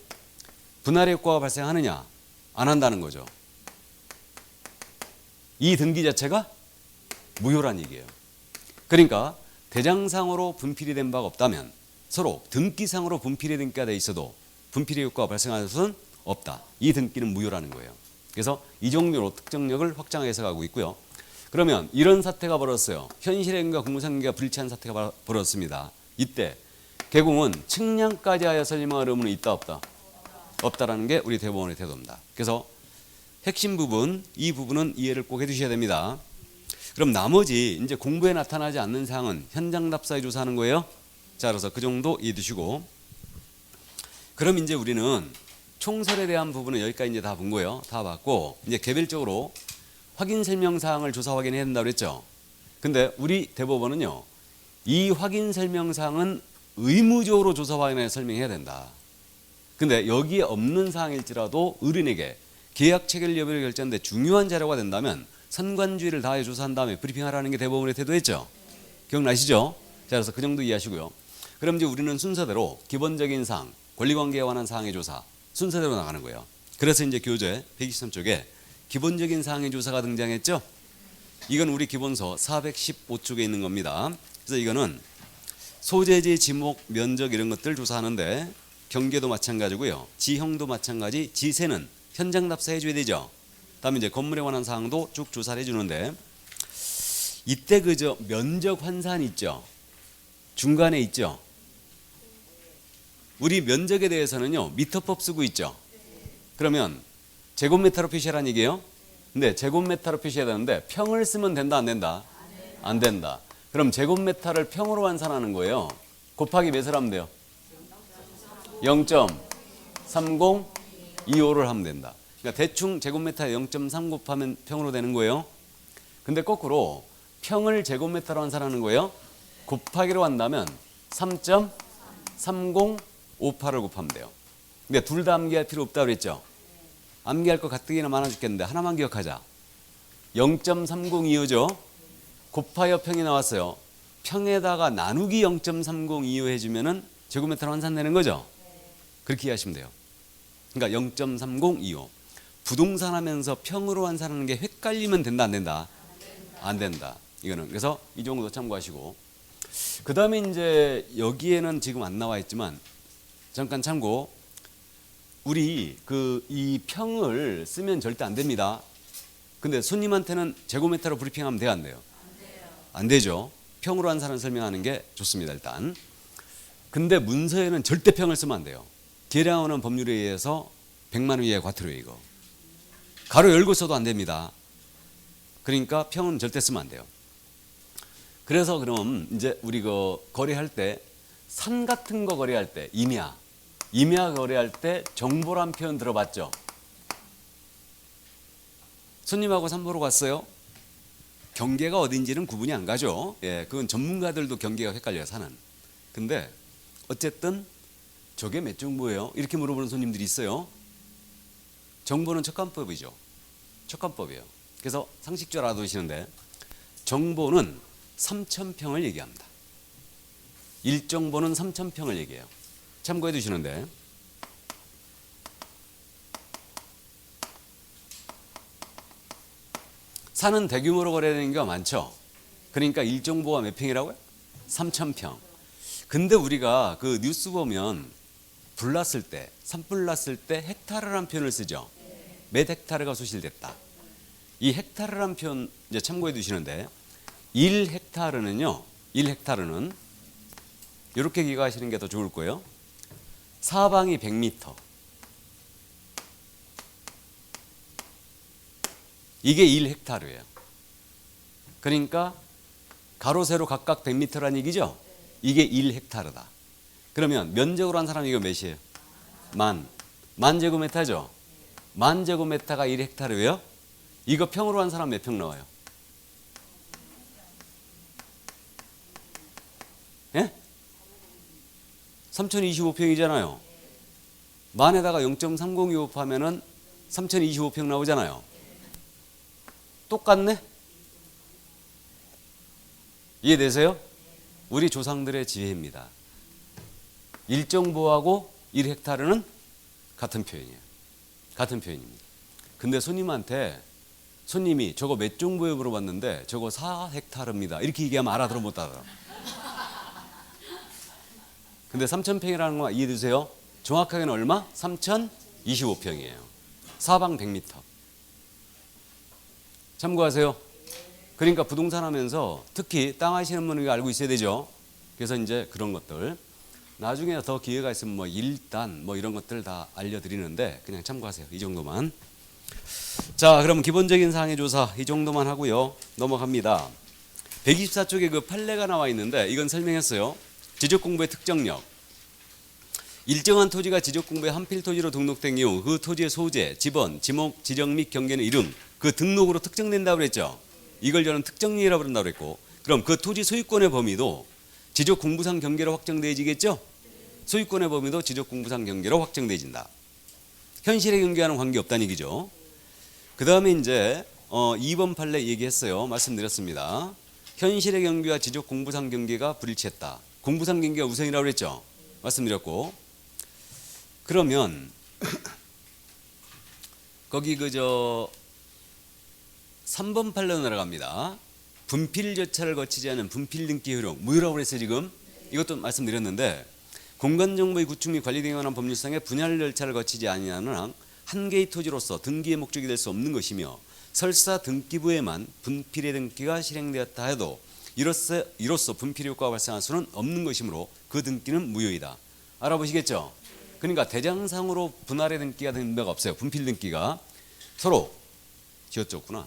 분할의 효과가 발생하느냐? 안 한다는 거죠. 이 등기 자체가 무효란 얘기예요. 그러니까 대장상으로 분필이 된 바가 없다면 서로 등기상으로 분필이 등기가 돼 있어도 분필의 효과가 발생하는 것은 없다. 이 등기는 무효라는 거예요. 그래서 이 정도로 특정력을 확장해서 가고 있고요. 그러면 이런 사태가 벌어졌어요. 현실의 경계와 공부상 경계가 불일치한 사태가 벌어졌습니다. 이때 개공은 측량까지 하여 설명할 의무는 있다 없다? 없다라는 게 우리 대법원의 태도입니다. 그래서 핵심 부분, 이 부분은 이해를 꼭 해두셔야 됩니다. 그럼 나머지 이제 공부에 나타나지 않는 사항은 현장 답사에 조사하는 거예요. 자, 그래서 그 정도 이해해 두시고 그럼 이제 우리는 총설에 대한 부분은 여기까지 이제 다 본 거예요. 다 봤고 이제 개별적으로 확인 설명 사항을 조사 확인해야 된다고 그랬죠. 근데 우리 대법원은요. 이 확인 설명 사항은 의무적으로 조사 확인해 설명해야 된다. 근데 여기에 없는 사항일지라도 의뢰인에게 계약 체결 여부를 결정하는데 중요한 자료가 된다면 선관주의를 다해 조사한 다음에 브리핑하라는 게 대법원의 태도였죠. 기억나시죠? 자, 그래서 그 정도 이해하시고요. 그럼 이제 우리는 순서대로 기본적인 사항, 권리관계에 관한 사항의 조사 순서대로 나가는 거예요. 그래서 이제 교재 123쪽에 기본적인 사항의 조사가 등장했죠. 이건 우리 기본서 415쪽에 있는 겁니다. 그래서 이거는 소재지, 지목, 면적 이런 것들 조사하는데 경계도 마찬가지고요. 지형도 마찬가지, 지세는 현장 답사해 줘야 되죠. 다음에 이제 건물에 관한 사항도 쭉 조사를 해 주는데 이때 그저 면적 환산 있죠. 중간에 있죠. 우리 면적에 대해서는요. 미터법 쓰고 있죠. 그러면 제곱미터로 표시하라는 얘기예요. 근데 제곱미터로 표시해야 되는데 평을 쓰면 된다 안 된다? 안 된다. 그럼 제곱미터를 평으로 환산하는 거예요. 곱하기 몇을 하면 돼요? 0.3025를 하면 된다. 그러니까 대충 제곱미터에 0.3 곱하면 평으로 되는 거예요. 근데 거꾸로 평을 제곱미터로 환산하는 거예요. 곱하기로 한다면 3.3058을 곱하면 돼요. 근데 둘 다 암기할 필요 없다고 그랬죠. 암기할 거 가뜩이나 많아 죽겠는데 하나만 기억하자. 0.3025죠. 곱하여 평이 나왔어요. 평에다가 나누기 0.3025 해주면은 제곱미터로 환산되는 거죠. 그렇게 이해하시면 돼요. 그러니까 0.3025. 부동산 하면서 평으로 환산하는 게 헷갈리면 된다, 안 된다? 안 된다. 이거는. 그래서 이 정도 참고하시고. 그 다음에 이제 여기에는 지금 안 나와 있지만 잠깐 참고. 우리 이 평을 쓰면 절대 안 됩니다. 근데 손님한테는 제곱미터로 브리핑하면 돼요, 안 돼요? 안 되죠. 평으로 환산을 설명하는 게 좋습니다, 일단. 근데 문서에는 절대 평을 쓰면 안 돼요. 계량하는 법률에 의해서 100만 원 이하의 과태료예요, 이거. 가로 열고 써도 안 됩니다. 그러니까 평은 절대 쓰면 안 돼요. 그래서 그럼 이제 우리 거래할 때 산 같은 거 거래할 때 임야 거래할 때 정보란 표현 들어봤죠? 손님하고 산 보러 갔어요. 경계가 어딘지는 구분이 안 가죠. 예, 그건 전문가들도 경계가 헷갈려요, 사는. 근데 어쨌든 저게 몇 정보예요? 이렇게 물어보는 손님들이 있어요. 정보는 척관법이죠. 척관법이에요. 그래서 상식적으로 알아두시는데 정보는 3,000평을 얘기합니다. 일정보는 3,000평을 얘기해요. 참고해 두시는데 산은 대규모로 거래되는 경우가 많죠. 그러니까 일정보가 몇 평이라고요? 3,000평. 근데 우리가 그 뉴스 보면 불났을 때, 산불 났을 때 헥타르란 표현을 쓰죠. 몇 헥타르가 소실됐다. 이 헥타르란 표현 이제 참고해 두시는데 1헥타르는요. 1헥타르는 이렇게 기억하시는 게 더 좋을 거예요. 사방이 100m. 이게 1헥타르예요. 그러니까 가로 세로 각각 100m라는 얘기죠. 이게 1헥타르다. 그러면 면적으로 한 사람이 이거 몇이에요? 만 제곱미터죠. 만 제곱미터가 1헥타르예요. 이거 평으로 한 사람 몇 평 나와요? 예? 3,025평이잖아요. 만에다가 0.3025 하면은 3,025평 나오잖아요. 똑같네? 이해되세요? 우리 조상들의 지혜입니다. 일정보하고 1헥타르는 같은 표현이에요. 같은 표현입니다. 근데 손님이 저거 몇 정보에 물어봤는데 저거 4헥타르입니다. 이렇게 얘기하면 알아들어 못 알아. 근데 3,000평이라는 거 이해되세요? 정확하게는 얼마? 3,025평이에요. 사방 100m. 참고하세요. 그러니까 부동산 하면서 특히 땅 하시는 분이 알고 있어야 되죠. 그래서 이제 그런 것들 나중에 더 기회가 있으면 뭐 일단 뭐 이런 것들 다 알려드리는데 그냥 참고하세요. 이 정도만. 자, 그럼 기본적인 사항의 조사 이 정도만 하고요. 넘어갑니다. 124쪽에 그 판례가 나와 있는데 이건 설명했어요. 지적공부의 특정력. 일정한 토지가 지적공부에 한필토지로 등록된 경우 그 토지의 소재, 지번, 지목, 지정 및 경계는 이름, 그 등록으로 특정된다고 그랬죠. 이걸 저는 특정리라고 그런다고 그랬고 그럼 그 토지 소유권의 범위도 지적공부상 경계로 확정되어지겠죠. 소유권의 범위도 지적공부상 경계로 확정되어진다. 현실의 경계와는 관계없다는 얘기죠. 그 다음에 이제 2번 판례 얘기했어요. 말씀드렸습니다. 현실의 경계와 지적공부상 경계가 불일치했다. 공부상 경계가 우선이라고 그랬죠. 말씀드렸고 그러면 거기 3번 판례로 내려갑니다. 분필 절차를 거치지 않은 분필 등기 효력 무효라고 그랬어요. 지금 이것도 말씀드렸는데 공간정보의 구축 및 관리 등에 관한 법률상의 분할 절차를 거치지 아니하는 한 한 개의 토지로서 등기의 목적이 될 수 없는 것이며 설사 등기부에만 분필의 등기가 실행되었다 해도 이로써 분필 효과가 발생할 수는 없는 것이므로 그 등기는 무효이다. 알아보시겠죠? 그러니까 대장상으로 분할의 등기가 된 바가 없어요. 분필 등기가 서로 지어졌구나.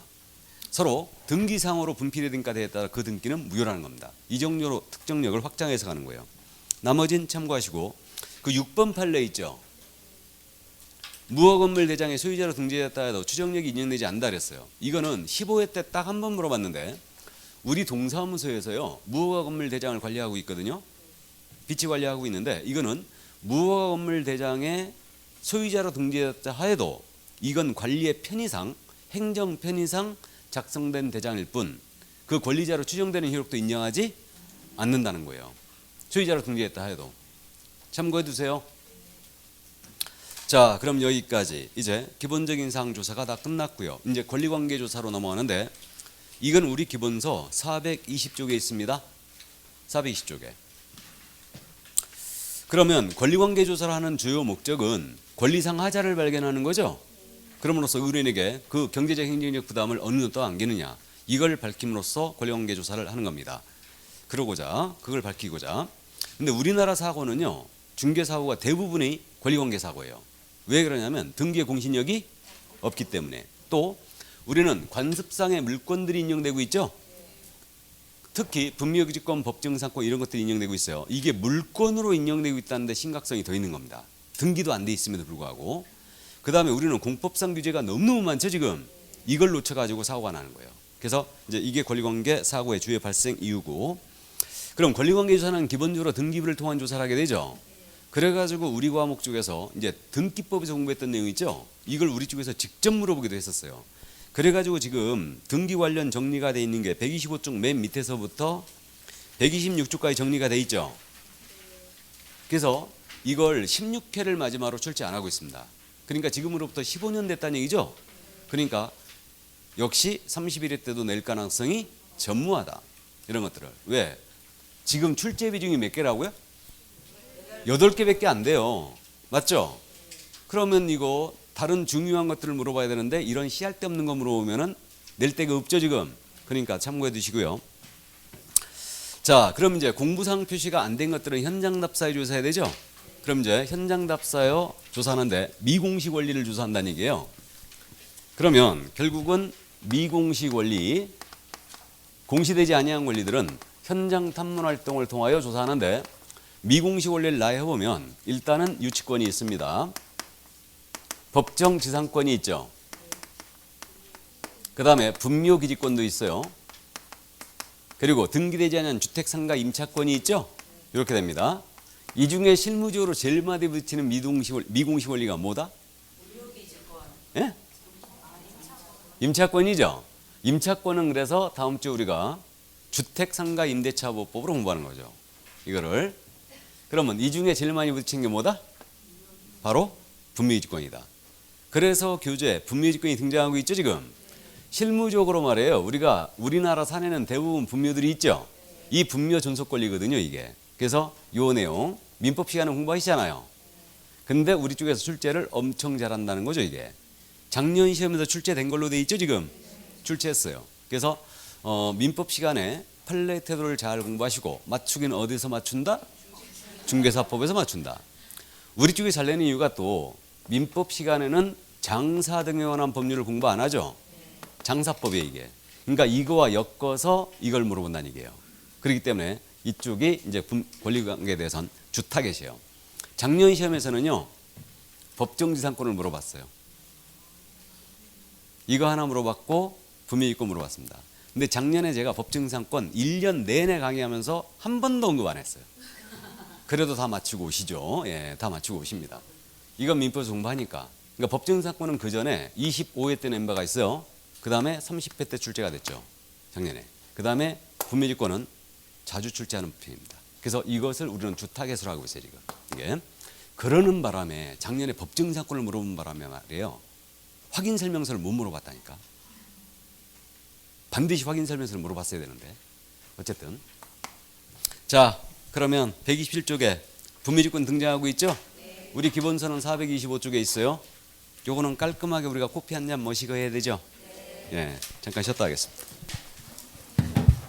서로 등기상으로 분필의 등가되에 따라 그 등기는 무효라는 겁니다. 이 정도로 특정력을 확장해서 가는 거예요. 나머진 참고하시고 그 6번 판례 있죠. 무허건물 대장의 소유자로 등재되었다 해도 추정력이 인정되지 않는다 그랬어요. 이거는 15회 때 딱 한 번 물어봤는데 우리 동사무소에서요. 무허건물 대장을 관리하고 있거든요. 비치 관리하고 있는데 이거는 무허건물 대장의 소유자로 등재되었다 하여도 이건 관리의 편의상 행정 편의상 작성된 대장일 뿐 그 권리자로 추정되는 효력도 인정하지 않는다는 거예요. 소유자로 등재했다 해도. 참고해 두세요. 자, 그럼 여기까지 이제 기본적인 사항 조사가 다 끝났고요. 이제 권리관계 조사로 넘어가는데 이건 우리 기본서 420쪽에 있습니다. 420쪽에. 그러면 권리관계 조사를 하는 주요 목적은 권리상 하자를 발견하는 거죠. 그럼으로써 의뢰인에게 그 경제적 행정적 부담을 어느 정도 안기느냐 이걸 밝힘으로써 권리관계 조사를 하는 겁니다. 그러고자 그걸 밝히고자. 근데 우리나라 사고는요. 중개사고가 대부분이 권리관계 사고예요. 왜 그러냐면 등기의 공신력이 없기 때문에. 또 우리는 관습상의 물권들이 인정되고 있죠. 특히 분묘기지권, 법정상권 이런 것들이 인정되고 있어요. 이게 물권으로 인정되고 있다는 데 심각성이 더 있는 겁니다. 등기도 안 돼 있음에도 불구하고. 그 다음에 우리는 공법상 규제가 너무너무 많죠 지금. 이걸 놓쳐가지고 사고가 나는 거예요. 그래서 이제 이게 권리관계 사고의 주요 발생 이유고. 그럼 권리관계 조사는 기본적으로 등기부를 통한 조사를 하게 되죠. 그래가지고 우리 과목 쪽에서 이제 등기법에서 공부했던 내용 있죠. 이걸 우리 쪽에서 직접 물어보기도 했었어요. 그래가지고 지금 등기 관련 정리가 돼 있는 게 125쪽 맨 밑에서부터 126쪽까지 정리가 돼 있죠. 그래서 이걸 16회를 마지막으로 출제 안 하고 있습니다. 그러니까 지금으로부터 15년 됐다는 얘기죠. 그러니까 역시 31회 때도 낼 가능성이 전무하다. 이런 것들을. 왜? 지금 출제 비중이 몇 개라고요? 8개밖에 안 돼요. 맞죠? 그러면 이거 다른 중요한 것들을 물어봐야 되는데 이런 씨알 데 없는 거 물어보면은 낼 데가 없죠 지금. 그러니까 참고해 두시고요. 자, 그럼 이제 공부상 표시가 안 된 것들은 현장 답사에 조사해야 되죠. 그럼 이제 현장 답사요 조사하는데 미공식 원리를 조사한다는 얘기예요. 그러면 결국은 미공식 원리, 공시되지 아니한 권리들은 현장 탐문 활동을 통하여 조사하는데 미공식 원리를 나열해보면 일단은 유치권이 있습니다. 법정 지상권이 있죠. 그 다음에 분묘기지권도 있어요. 그리고 등기되지 않은 주택상가 임차권이 있죠. 이렇게 됩니다. 이 중에 실무적으로 제일 많이 붙이는 미공식 원리가 뭐다? 예? 임차권이죠. 임차권은 그래서 다음 주 우리가 주택상가 임대차보법으로 공부하는 거죠. 이거를. 그러면 이 중에 제일 많이 붙인 게 뭐다? 바로 분묘기지권이다. 그래서 교재 분묘기지권이 등장하고 있죠 지금. 실무적으로 말해요. 우리가 우리나라 산에는 대부분 분묘들이 있죠. 이 분묘 존속 권리거든요 이게. 그래서 요 내용 민법 시간에 공부하시잖아요. 근데 우리 쪽에서 출제를 엄청 잘한다는 거죠 이게. 작년 시험에서 출제된 걸로 돼 있죠 지금. 출제했어요. 그래서 민법 시간에 판례 태도를 잘 공부하시고 맞추기는 어디서 맞춘다? 중개사법에서 맞춘다. 우리 쪽이 잘 내는 이유가 또 민법 시간에는 장사 등에 관한 법률을 공부 안 하죠. 장사법이에요 이게. 그러니까 이거와 엮어서 이걸 물어본다는 얘기예요. 그렇기 때문에 이쪽이 이제 권리관계에 대해서는 주타겟이에요. 작년 시험에서는요 법정지상권을 물어봤어요. 이거 하나 물어봤고 분묘기지권 물어봤습니다. 근데 작년에 제가 법정지상권 1년 내내 강의하면서 한 번도 언급 안 했어요. 그래도 다 맞추고 오시죠. 예, 다 맞추고 오십니다. 이건 민법에서 공부하니까. 그러니까 법정지상권은 그 전에 25회 때 낸 바가 있어요. 그 다음에 30회 때 출제가 됐죠. 작년에. 그 다음에 분묘기지권은 자주 출제하는 법입니다. 그래서 이것을 우리는 주타겟으로 하고 있어요 지금. 이게. 그러는 바람에 작년에 법정지상권을 물어본 바람에 말이에요. 확인 설명서를 못 물어봤다니까. 반드시 확인 설명서를 물어봤어야 되는데. 어쨌든. 자, 그러면 127쪽에 분묘기지권 등장하고 있죠? 우리 기본서는 425쪽에 있어요. 요거는 깔끔하게 우리가 코피 한 잔 머시고 해야 되죠? 예, 잠깐 쉬었다 하겠습니다.